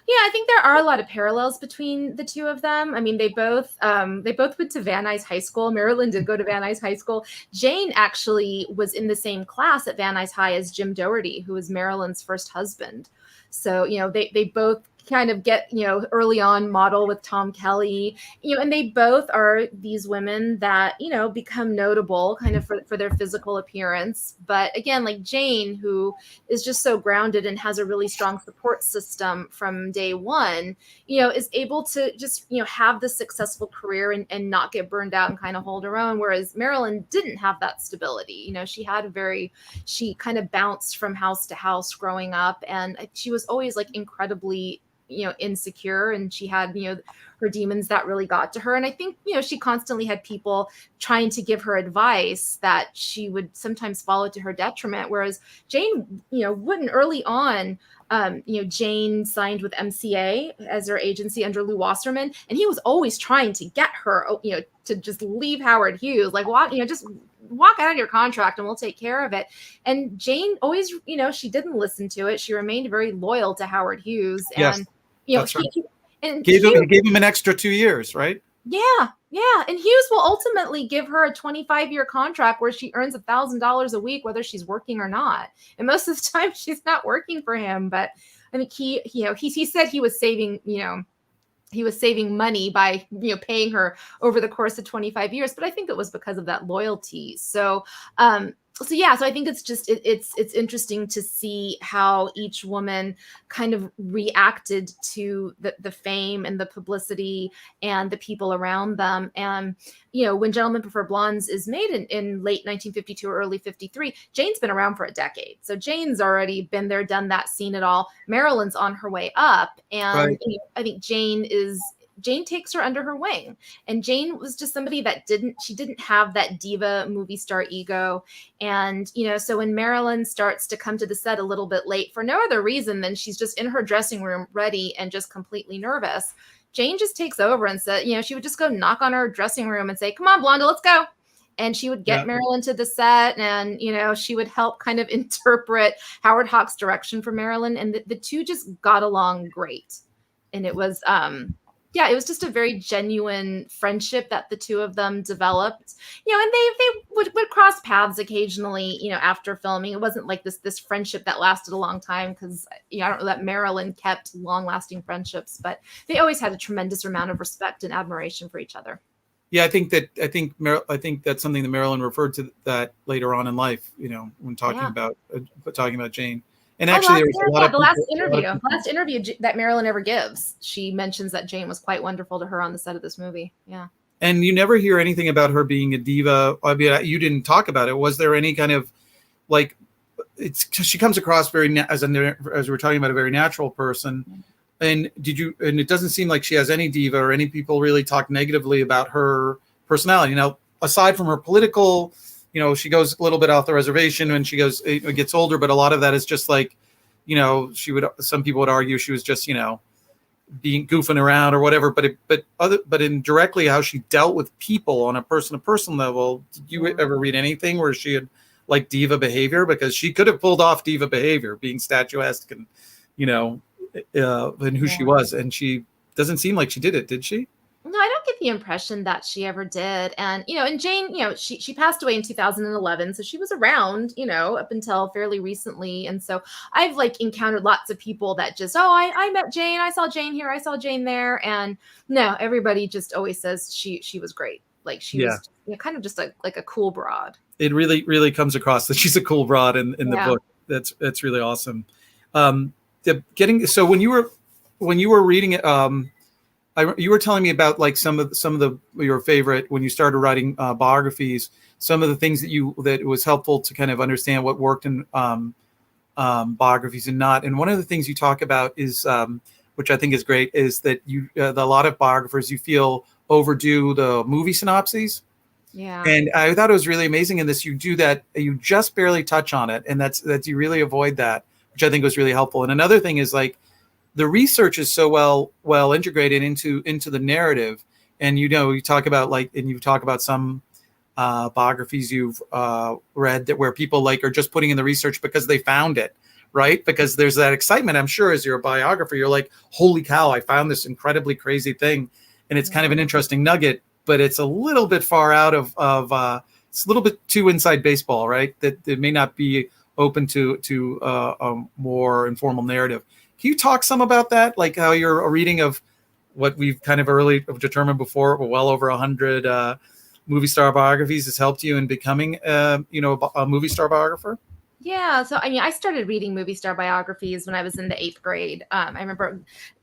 Yeah, I think there are a lot of parallels between the two of them. I mean, they both went to Van Nuys High School. Marilyn did go to Van Nuys High School. Jane actually was in the same class at Van Nuys High as Jim Doherty, who was Marilyn's first husband. So, they both kind of get, early on model with Tom Kelly, and they both are these women that, become notable kind of for their physical appearance. But again, like Jane, who is just so grounded and has a really strong support system from day one, is able to just, have this successful career and not get burned out and kind of hold her own. Whereas Marilyn didn't have that stability. She kind of bounced from house to house growing up. And she was always like incredibly insecure, and she had, her demons that really got to her. And I think, she constantly had people trying to give her advice that she would sometimes follow to her detriment. Whereas Jane, wouldn't early on. Jane signed with MCA as her agency under Lou Wasserman, and he was always trying to get her, to just leave Howard Hughes, like, just walk out of your contract and we'll take care of it. And Jane always, she didn't listen to it. She remained very loyal to Howard Hughes. Yes, and, that's right. Gave him an extra 2 years, right? Yeah. And Hughes will ultimately give her a 25-year contract where she earns $1,000 a week, whether she's working or not. And most of the time she's not working for him. But I think he said he was saving, he was saving money by, paying her over the course of 25 years. But I think it was because of that loyalty. So I think it's just, it's interesting to see how each woman kind of reacted to the fame and the publicity and the people around them. And, when Gentlemen Prefer Blondes is made in late 1952 or early 53, Jane's been around for a decade. So Jane's already been there, done that, seen it all. Marilyn's on her way up. And right. I think Jane is Jane takes her under her wing. And Jane was just somebody that didn't have that diva movie star ego. And, so when Marilyn starts to come to the set a little bit late for no other reason than she's just in her dressing room ready and just completely nervous, Jane just takes over and said, she would just go knock on her dressing room and say, "Come on, Blonda, let's go." And she would get Marilyn to the set, and, she would help kind of interpret Howard Hawks' direction for Marilyn. And the two just got along great. And it was, it was just a very genuine friendship that the two of them developed, and they would cross paths occasionally, after filming. It wasn't like this friendship that lasted a long time, because, I don't know that Marilyn kept long lasting friendships, but they always had a tremendous amount of respect and admiration for each other. Yeah, I think that's something that Marilyn referred to that later on in life, when talking about Jane. And actually, there was the last interview that Marilyn ever gives, she mentions that Jane was quite wonderful to her on the set of this movie. Yeah. And you never hear anything about her being a diva. I mean, you didn't talk about it. Was there any kind of like? She comes across as we're talking about, a very natural person. And and it doesn't seem like she has any diva or any people really talk negatively about her personality. Aside from her political, she goes a little bit off the reservation when she gets older, but a lot of that is just like, some people would argue she was just, being goofing around or whatever, but indirectly how she dealt with people on a person to person level. Did you ever read anything where she had like diva behavior? Because she could have pulled off diva behavior, being statuesque and, and who she was. And she doesn't seem like she did she? No, I don't get the impression that she ever did. And, and Jane, she passed away in 2011. So she was around, up until fairly recently. And so I've encountered lots of people that just, I met Jane. I saw Jane here. I saw Jane there. And no, everybody just always says she was great. She was kind of just a cool broad. It really, really comes across that she's a cool broad in the book. That's really awesome. So when you were reading it, you were telling me about some of your favorite, when you started writing biographies, some of the things that it was helpful to kind of understand what worked in biographies and not. And one of the things you talk about is, which I think is great, is that a lot of biographers you feel overdo the movie synopses. Yeah. And I thought it was really amazing in this. You do that. You just barely touch on it, and that's you really avoid that, which I think was really helpful. And another thing is the research is so well integrated into the narrative. And you talk about some biographies you've read where people are just putting in the research because they found it, right? Because there's that excitement, I'm sure, as you're a biographer, you're like, holy cow, I found this incredibly crazy thing, and it's kind of an interesting nugget, but it's a little bit far out of it's a little bit too inside baseball, right? That it may not be open to a more informal narrative. Can you talk some about that? Like how your reading of what we've kind of early determined before, well over 100 movie star biographies has helped you in becoming, a movie star biographer? Yeah. So, I started reading movie star biographies when I was in the 8th grade. I remember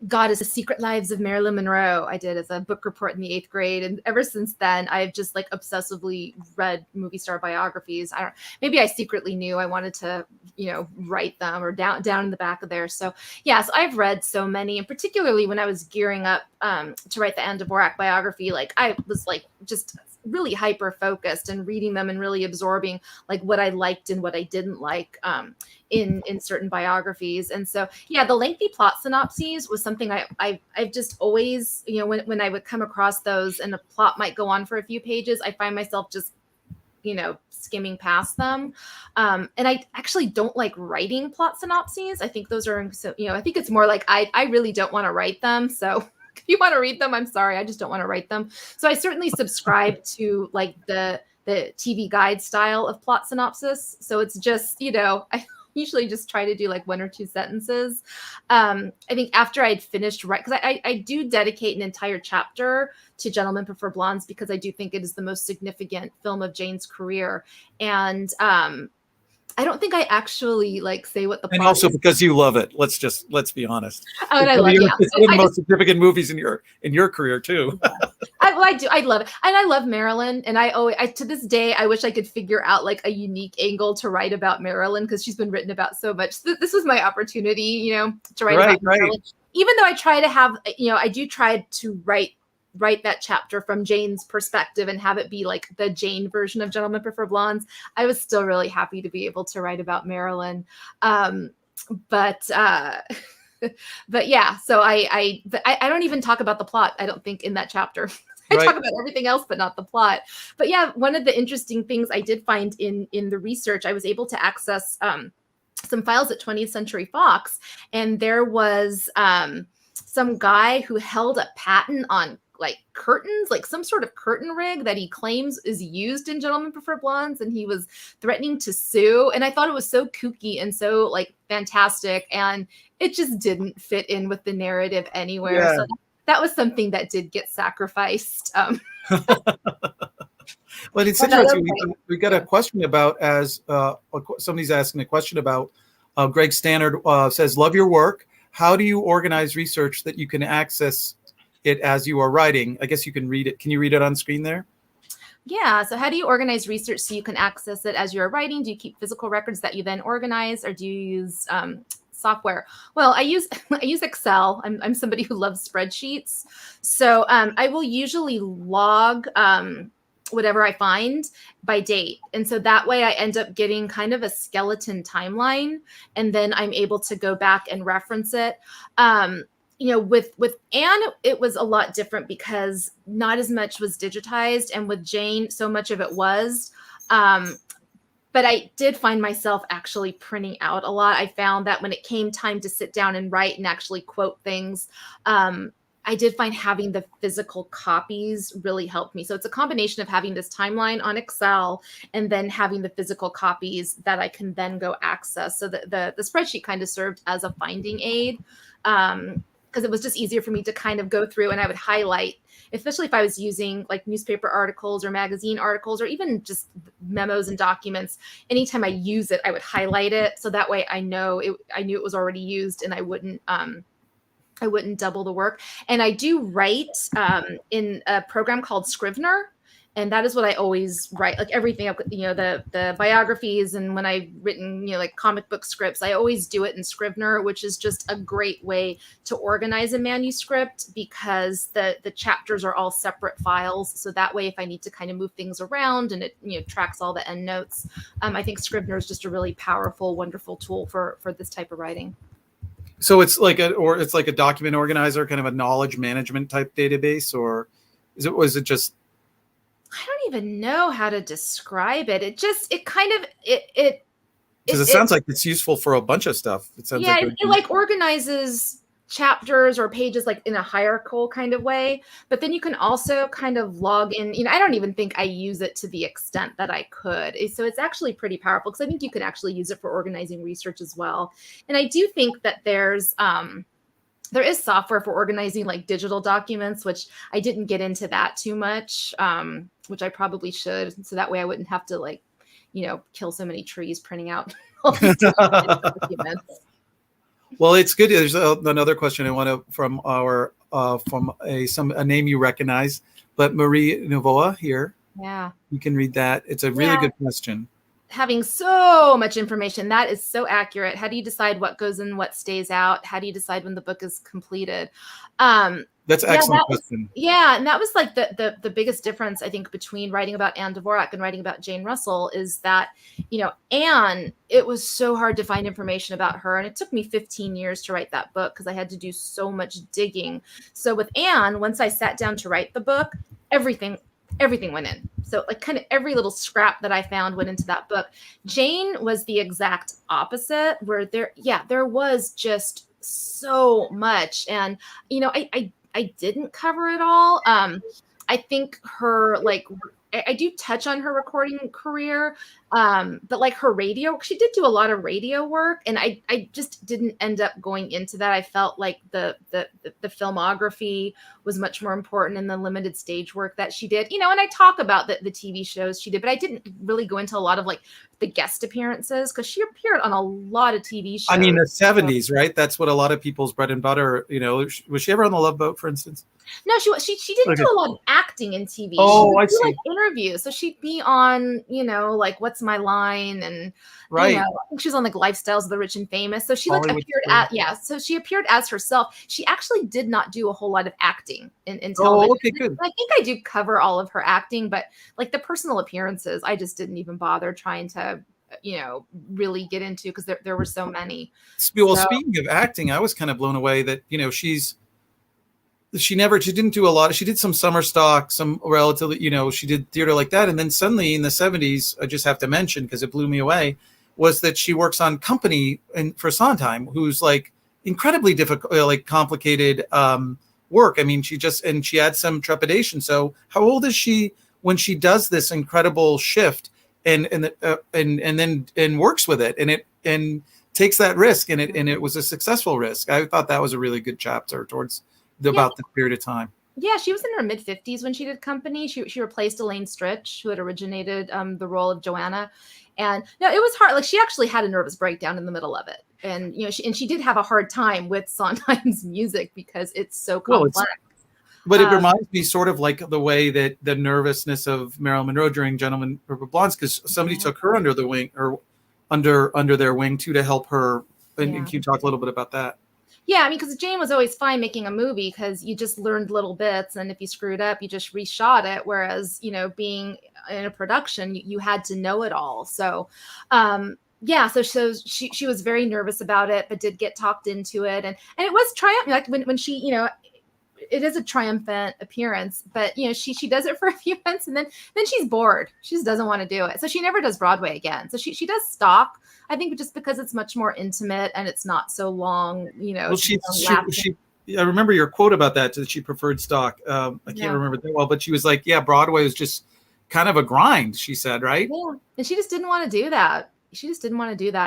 God is the Secret Lives of Marilyn Monroe. I did as a book report in the 8th grade. And ever since then, I've just obsessively read movie star biographies. Maybe I secretly knew I wanted to, write them or down in the back of there. So yeah, so I've read so many, and particularly when I was gearing up to write the Anne Dvorak biography, I was just really hyper focused and reading them and really absorbing what I liked and what I didn't like in certain biographies. And so, yeah, the lengthy plot synopses was something I've just always, when I would come across those and the plot might go on for a few pages, I find myself just, skimming past them. And I actually don't like writing plot synopses. I think those are, so, I think it's more I really don't want to write them. So if you want to read them, I'm sorry, I just don't want to write them. So I certainly subscribe to the TV guide style of plot synopsis. So it's just, I usually just try to do 1 or 2 sentences. I think after I'd finished, because I do dedicate an entire chapter to Gentlemen Prefer Blondes, because I do think it is the most significant film of Jane's career. And I don't think I actually say what the plot and also is. Because you love it. Let's be honest. Oh, and I love it. Yeah. It's one of the most significant movies in your career too. I do. I love it. And I love Marilyn. And to this day, I wish I could figure out a unique angle to write about Marilyn, because she's been written about so much. This was my opportunity, to write about Marilyn. even though I try to have, I do try to write that chapter from Jane's perspective and have it be like the Jane version of Gentlemen Prefer Blondes, I was still really happy to be able to write about Marilyn. But yeah, so I don't even talk about the plot, I don't think, in that chapter. I talk about everything else, but not the plot. But yeah, one of the interesting things I did find in the research, I was able to access some files at 20th Century Fox, and there was some guy who held a patent on like curtains, like some sort of curtain rig that he claims is used in Gentlemen Prefer Blondes, and he was threatening to sue. And I thought it was so kooky and so like fantastic, and it just didn't fit in with the narrative anywhere. Yeah. So that was something that did get sacrificed. But it's interesting. We got a question about, as somebody's asking a question about, Greg Stannard says, love your work. How do you organize research that you can access it as you are writing? I guess you can read it. Can you read it on screen there? Yeah. So how do you organize research so you can access it as you're writing? Do you keep physical records that you then organize, or do you use software? Well, I use Excel. I'm somebody who loves spreadsheets. So I will usually log whatever I find by date. And so that way I end up getting kind of a skeleton timeline, and then I'm able to go back and reference it. With Anne, it was a lot different because not as much was digitized, and with Jane, so much of it was. But I did find myself actually printing out a lot. I found that when it came time to sit down and write and actually quote things, I did find having the physical copies really helped me. So it's a combination of having this timeline on Excel and then having the physical copies that I can then go access. So the spreadsheet kind of served as a finding aid, because it was just easier for me to kind of go through, and I would highlight, especially if I was using like newspaper articles or magazine articles or even just memos and documents. Anytime I use it, I would highlight it. So that way I knew it was already used, and I wouldn't double the work. And I do write in a program called Scrivener. And that is what I always write, like everything, the biographies, and when I've written, like comic book scripts, I always do it in Scrivener, which is just a great way to organize a manuscript because the chapters are all separate files. So that way, if I need to kind of move things around and it, tracks all the endnotes, I think Scrivener is just a really powerful, wonderful tool for this type of writing. So it's like a document organizer, kind of a knowledge management type database, or was it just? I don't even know how to describe it. It sounds like it's useful for a bunch of stuff. It sounds it organizes chapters or pages like in a hierarchical kind of way, but then you can also kind of log in. I don't even think I use it to the extent that I could. So it's actually pretty powerful because I think you can actually use it for organizing research as well. And I do think that there is software for organizing like digital documents, which I didn't get into that too much, which I probably should. So that way I wouldn't have to kill so many trees printing out all these documents. Well, it's good. There's another question I want to from a name you recognize, but Marie Novoa here. Yeah. You can read that. It's a really good question. Having so much information, that is so accurate. How do you decide what goes in, what stays out? How do you decide when the book is completed? That's an excellent question. And that was like the biggest difference, I think, between writing about Anne Dvorak and writing about Jane Russell is that, Anne, it was so hard to find information about her. And it took me 15 years to write that book because I had to do so much digging. So with Anne, once I sat down to write the book, everything went in. So like kind of every little scrap that I found went into that book. Jane was the exact opposite, where there was just so much. And, I didn't cover it all. I think her, I do touch on her recording career, but like her radio, she did do a lot of radio work, and I just didn't end up going into that. I felt like the filmography was much more important in the limited stage work that she did, and I talk about the TV shows she did, but I didn't really go into a lot of like the guest appearances because she appeared on a lot of TV shows. I mean, the 70s, right? That's what a lot of people's bread and butter, was she ever on The Love Boat, for instance? No, she didn't do a lot of acting in TV. Oh, I see. Like interviews. So she'd be on, like What's That's My Line, and Right. you know, I think she was on like Lifestyles of the Rich and Famous. So she Hollywood so she appeared as herself. She actually did not do a whole lot of acting in television. Oh, okay, good. I think I do cover all of her acting, but like the personal appearances, I just didn't even bother trying to, you know, really get into, because there were so many. Well, So, speaking of acting, I was kind of blown away that, you know, she didn't do a lot. She did some summer stock, some relatively, you know, she did theater like that. And then suddenly in the 70s, I just have to mention, because it blew me away, was that she works on Company for Sondheim, who's like incredibly difficult, like complicated work. I mean, she had some trepidation. So how old is she when she does this incredible shift and then works with it and takes that risk, and it was a successful risk. I thought that was a really good chapter towards about the period of time. Yeah, she was in her mid-50s when she did Company. She replaced Elaine Stritch, who had originated the role of Joanna. And no, it was hard. Like, she actually had a nervous breakdown in the middle of it. And, you know, she did have a hard time with Sondheim's music because it's so complex. But it reminds me sort of like the way that the nervousness of Marilyn Monroe during Gentlemen Purple Blondes, because somebody took her under the wing, or under their wing too, to help her. And can you talk a little bit about that? Yeah, I mean, because Jane was always fine making a movie because you just learned little bits, and if you screwed up, you just reshot it. Whereas, you know, being in a production, you had to know it all. So, yeah, so she was very nervous about it, but did get talked into it, and it was triumphant. Like when she, you know, it is a triumphant appearance, but you know, she does it for a few months, and then she's bored. She just doesn't want to do it, so she never does Broadway again. So she does stock. I think just because it's much more intimate and it's not so long, you know. Well, I remember your quote about that she preferred stock. I can't remember that well, but she was like, yeah, Broadway was just kind of a grind, she said, right? Yeah, and she just didn't want to do that.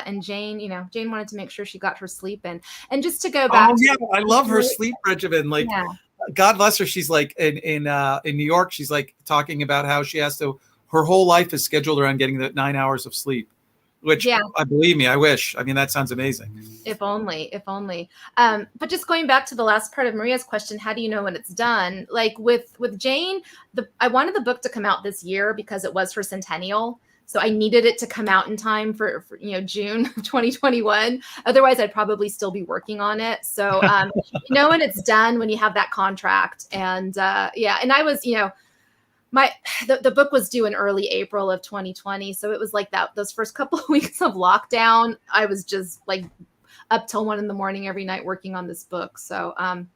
And Jane, you know, Jane wanted to make sure she got her sleep in. And just to go back. Oh yeah, I love her sleep regimen. Like, God bless her. She's like in New York. She's like talking about how she has to. Her whole life is scheduled around getting the 9 hours of sleep. Which, believe me, I wish. I mean, that sounds amazing. If only. But just going back to the last part of Maria's question, how do you know when it's done? Like with Jane, I wanted the book to come out this year because it was for Centennial. So I needed it to come out in time for you know, June 2021. Otherwise, I'd probably still be working on it. So you know when it's done when you have that contract. And and I was, you know, the book was due in early April of 2020. So it was like those first couple of weeks of lockdown, I was just like up till 1 a.m. every night working on this book. So a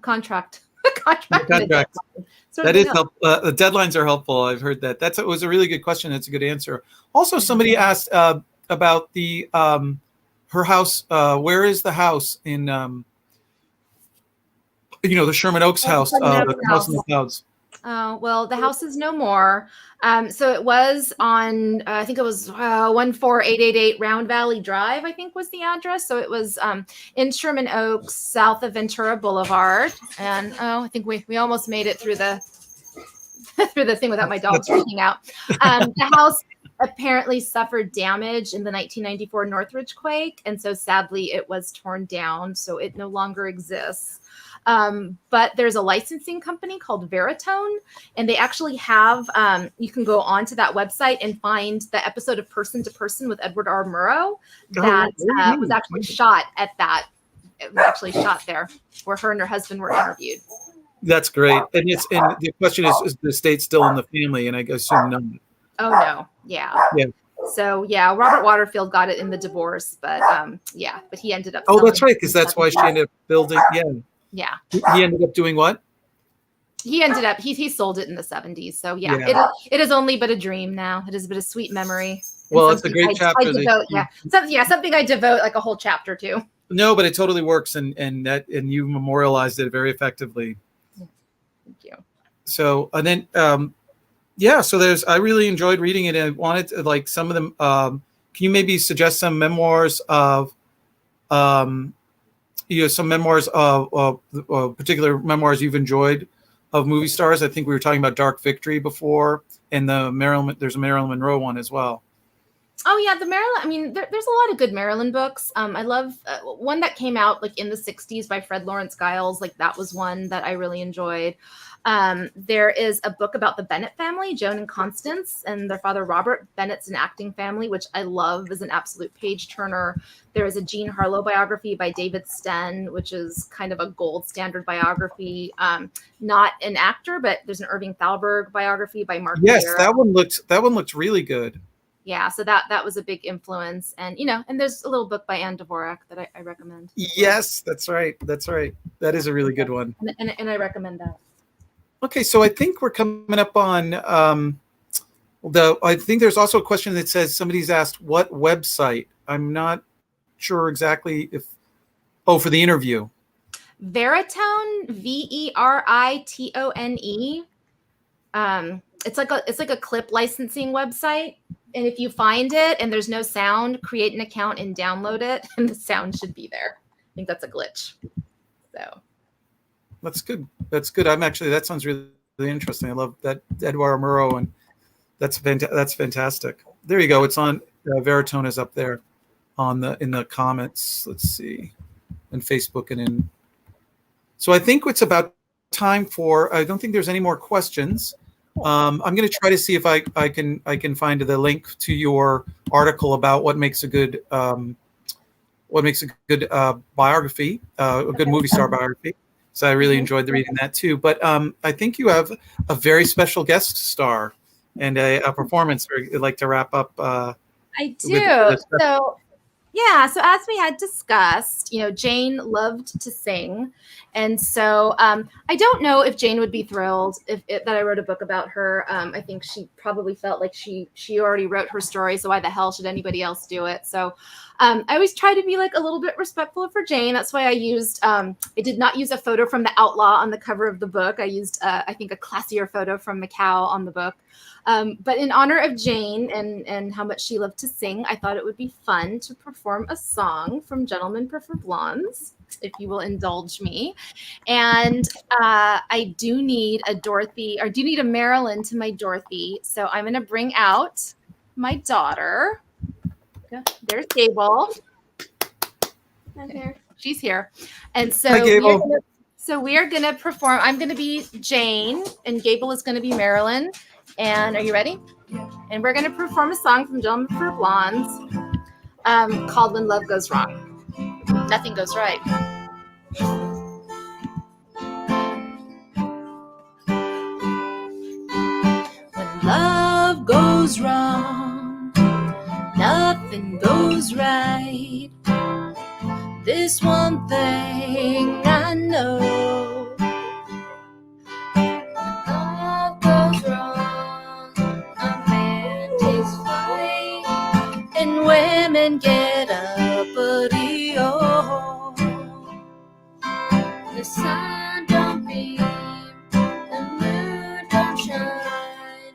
contract. That is helpful. The deadlines are helpful. I've heard that. It was a really good question. It's a good answer. Also, somebody asked about the her house. Where is the house in you know, the Sherman Oaks house? The house in the clouds. Well, the house is no more. So it was on, I think it was 14888 Round Valley Drive, I think was the address. So it was in Sherman Oaks, south of Ventura Boulevard. And I think we almost made it through the through the thing without my dogs freaking out. The house apparently suffered damage in the 1994 Northridge quake. And so sadly, it was torn down. So it no longer exists. But there's a licensing company called Veritone, and they actually have, you can go onto that website and find the episode of Person to Person with Edward R. Murrow that was actually shot at that. It was actually shot there where her and her husband were interviewed. That's great. And the question is the estate still in the family? And I assume no. Oh no. Yeah. So Robert Waterfield got it in the divorce, but but he ended up. Oh, that's right. Because that's why she ended up building. Yeah. He ended up doing what? He ended up, he sold it in the 70s. So it is only but a dream now. It is but a sweet memory. Well, it's a great chapter. Something I devote like a whole chapter to. No, but it totally works. And you memorialized it very effectively. Thank you. So, and then, so I really enjoyed reading it. And I wanted to, like, some of them, can you maybe suggest some memoirs of, some memoirs of particular memoirs you've enjoyed of movie stars? I think we were talking about Dark Victory before, and there's a Marilyn Monroe one as well. Oh yeah, the Marilyn. I mean, there's a lot of good Marilyn books. I love one that came out like in the '60s by Fred Lawrence Giles. Like that was one that I really enjoyed. There is a book about the Bennett family, Joan and Constance, and their father Robert. Bennett's an acting family, which I love, is an absolute page turner. There is a Jean Harlow biography by David Sten, which is kind of a gold standard biography. Not an actor, but there's an Irving Thalberg biography by Mark. Yes, Vieira. that one looked really good. Yeah, so that was a big influence, and and there's a little book by Anne Dvorak that I recommend. Yes, that's right. That is a really good one, and I recommend that. Okay, so I think we're coming up on I think there's also a question that says somebody's asked what website. I'm not sure exactly if. Oh, for the interview. Veritone, Veritone. It's like a clip licensing website. And if you find it and there's no sound, create an account and download it, and the sound should be there. I think that's a glitch. So that's good. That sounds really, really interesting. I love that Edouard Murrow, and that's fantastic. There you go. It's on Veritone is up there in the comments. Let's see, in Facebook and in. So I think it's about time for. I don't think there's any more questions. I'm going to try to see if I can find the link to your article about what makes a good biography, a good movie star biography. So I really enjoyed reading that too. But I think you have a very special guest star and a performance. I'd like to wrap up. I do. So as we had discussed, Jane loved to sing. And so I don't know if Jane would be thrilled that I wrote a book about her. I think she probably felt like she already wrote her story. So why the hell should anybody else do it? So I always try to be like a little bit respectful for Jane. That's why I did not use a photo from The Outlaw on the cover of the book. I used, I think, a classier photo from Macau on the book. But in honor of Jane and how much she loved to sing, I thought it would be fun to perform a song from Gentlemen Prefer Blondes, if you will indulge me. And I do need a Marilyn to my Dorothy. So I'm going to bring out my daughter. There's Gable. I'm here. She's here. And so hi, Gable. we are going to perform. I'm going to be Jane, and Gable is going to be Marilyn. And are you ready? Yeah. And we're going to perform a song from Gentlemen Prefer Blondes called When Love Goes Wrong. Nothing goes right. When love goes wrong, nothing goes right. This one thing I know. Women get uppity, oh. The sun don't beam, the moon don't shine,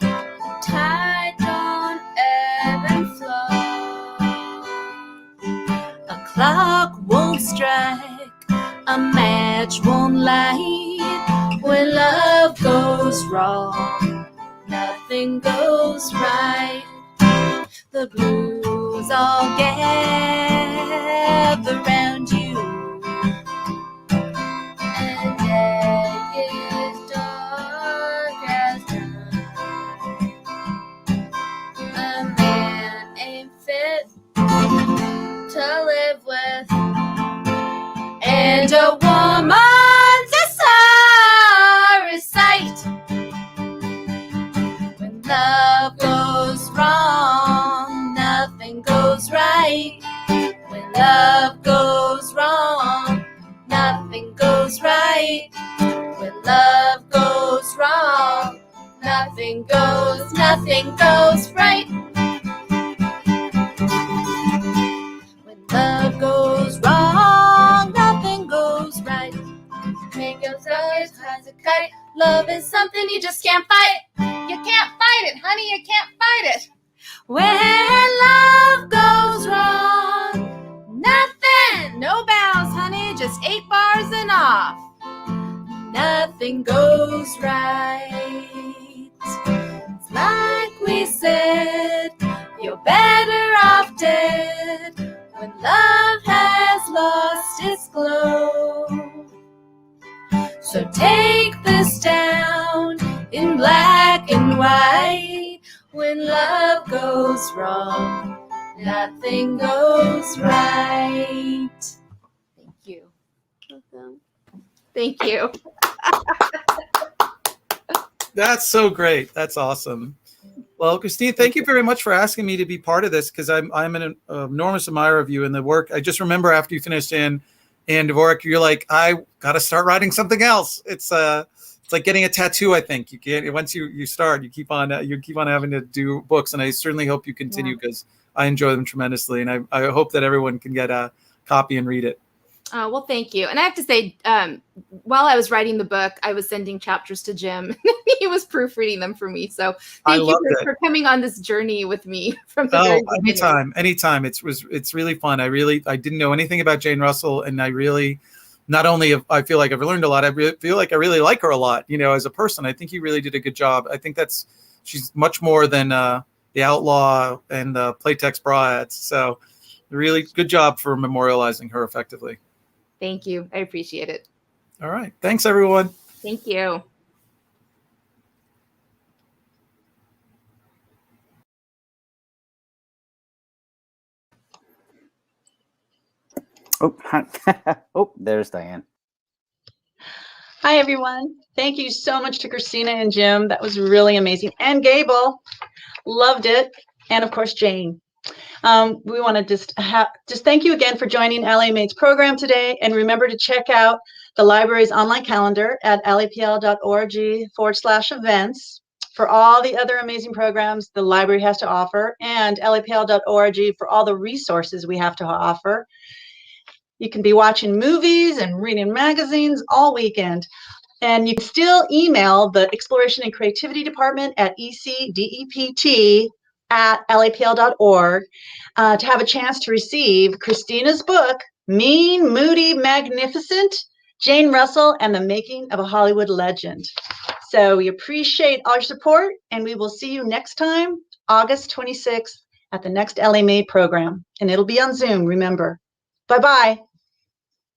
tide don't ebb and flow. A clock won't strike, a match won't light. When love goes wrong, nothing goes right. The blues all gather round you, and day is dark as night. A man ain't fit to live with, and a woman's a sorry sight. When love goes wrong, nothing goes right. When love goes wrong, nothing goes right. When love goes wrong, nothing goes right. When love goes wrong, nothing goes right. Make yourself as high as a kite. Love is something you just can't fight. You can't fight it, honey, you can't fight it. When love goes wrong, nothing, no bows, honey, just 8 bars and off. Nothing goes right. It's like we said, your better off dead when love has lost its glow. So take this down in black and white. When love goes wrong, nothing goes right. Thank you. Thank you. That's so great. That's awesome. Well, Christine, thank you very much for asking me to be part of this, because I'm an enormous admirer of you and the work. I just remember after you finished in Dvorak, you're like, I got to start writing something else. It's like getting a tattoo. I think you get once you start, you keep on having to do books, and I certainly hope you continue, because I enjoy them tremendously, and I hope that everyone can get a copy and read it. Well, thank you. And I have to say, while I was writing the book, I was sending chapters to Jim. He was proofreading them for me. So thank you for coming on this journey with me from the very beginning. Anytime. It's really fun. I didn't know anything about Jane Russell, and I really, not only I feel like I've learned a lot, I feel like I really like her a lot, as a person. I think you really did a good job. I think she's much more than the outlaw and the Playtex bra ads. So really good job for memorializing her effectively. Thank you. I appreciate it. All right. Thanks, everyone. Thank you. Oh, there's Diane. Hi, everyone. Thank you so much to Christina and Jim. That was really amazing. And Gable. Loved it. And, of course, Jane. We want to just thank you again for joining LA Maid's program today. And remember to check out the library's online calendar at lapl.org/events for all the other amazing programs the library has to offer, and lapl.org for all the resources we have to offer. You can be watching movies and reading magazines all weekend. And you can still email the Exploration and Creativity Department at ecdept@lapl.org to have a chance to receive Christina's book, Mean, Moody, Magnificent, Jane Russell and the Making of a Hollywood Legend. So we appreciate all your support, and we will see you next time, August 26th, at the next LA Maid program. And it'll be on Zoom, remember. Bye-bye.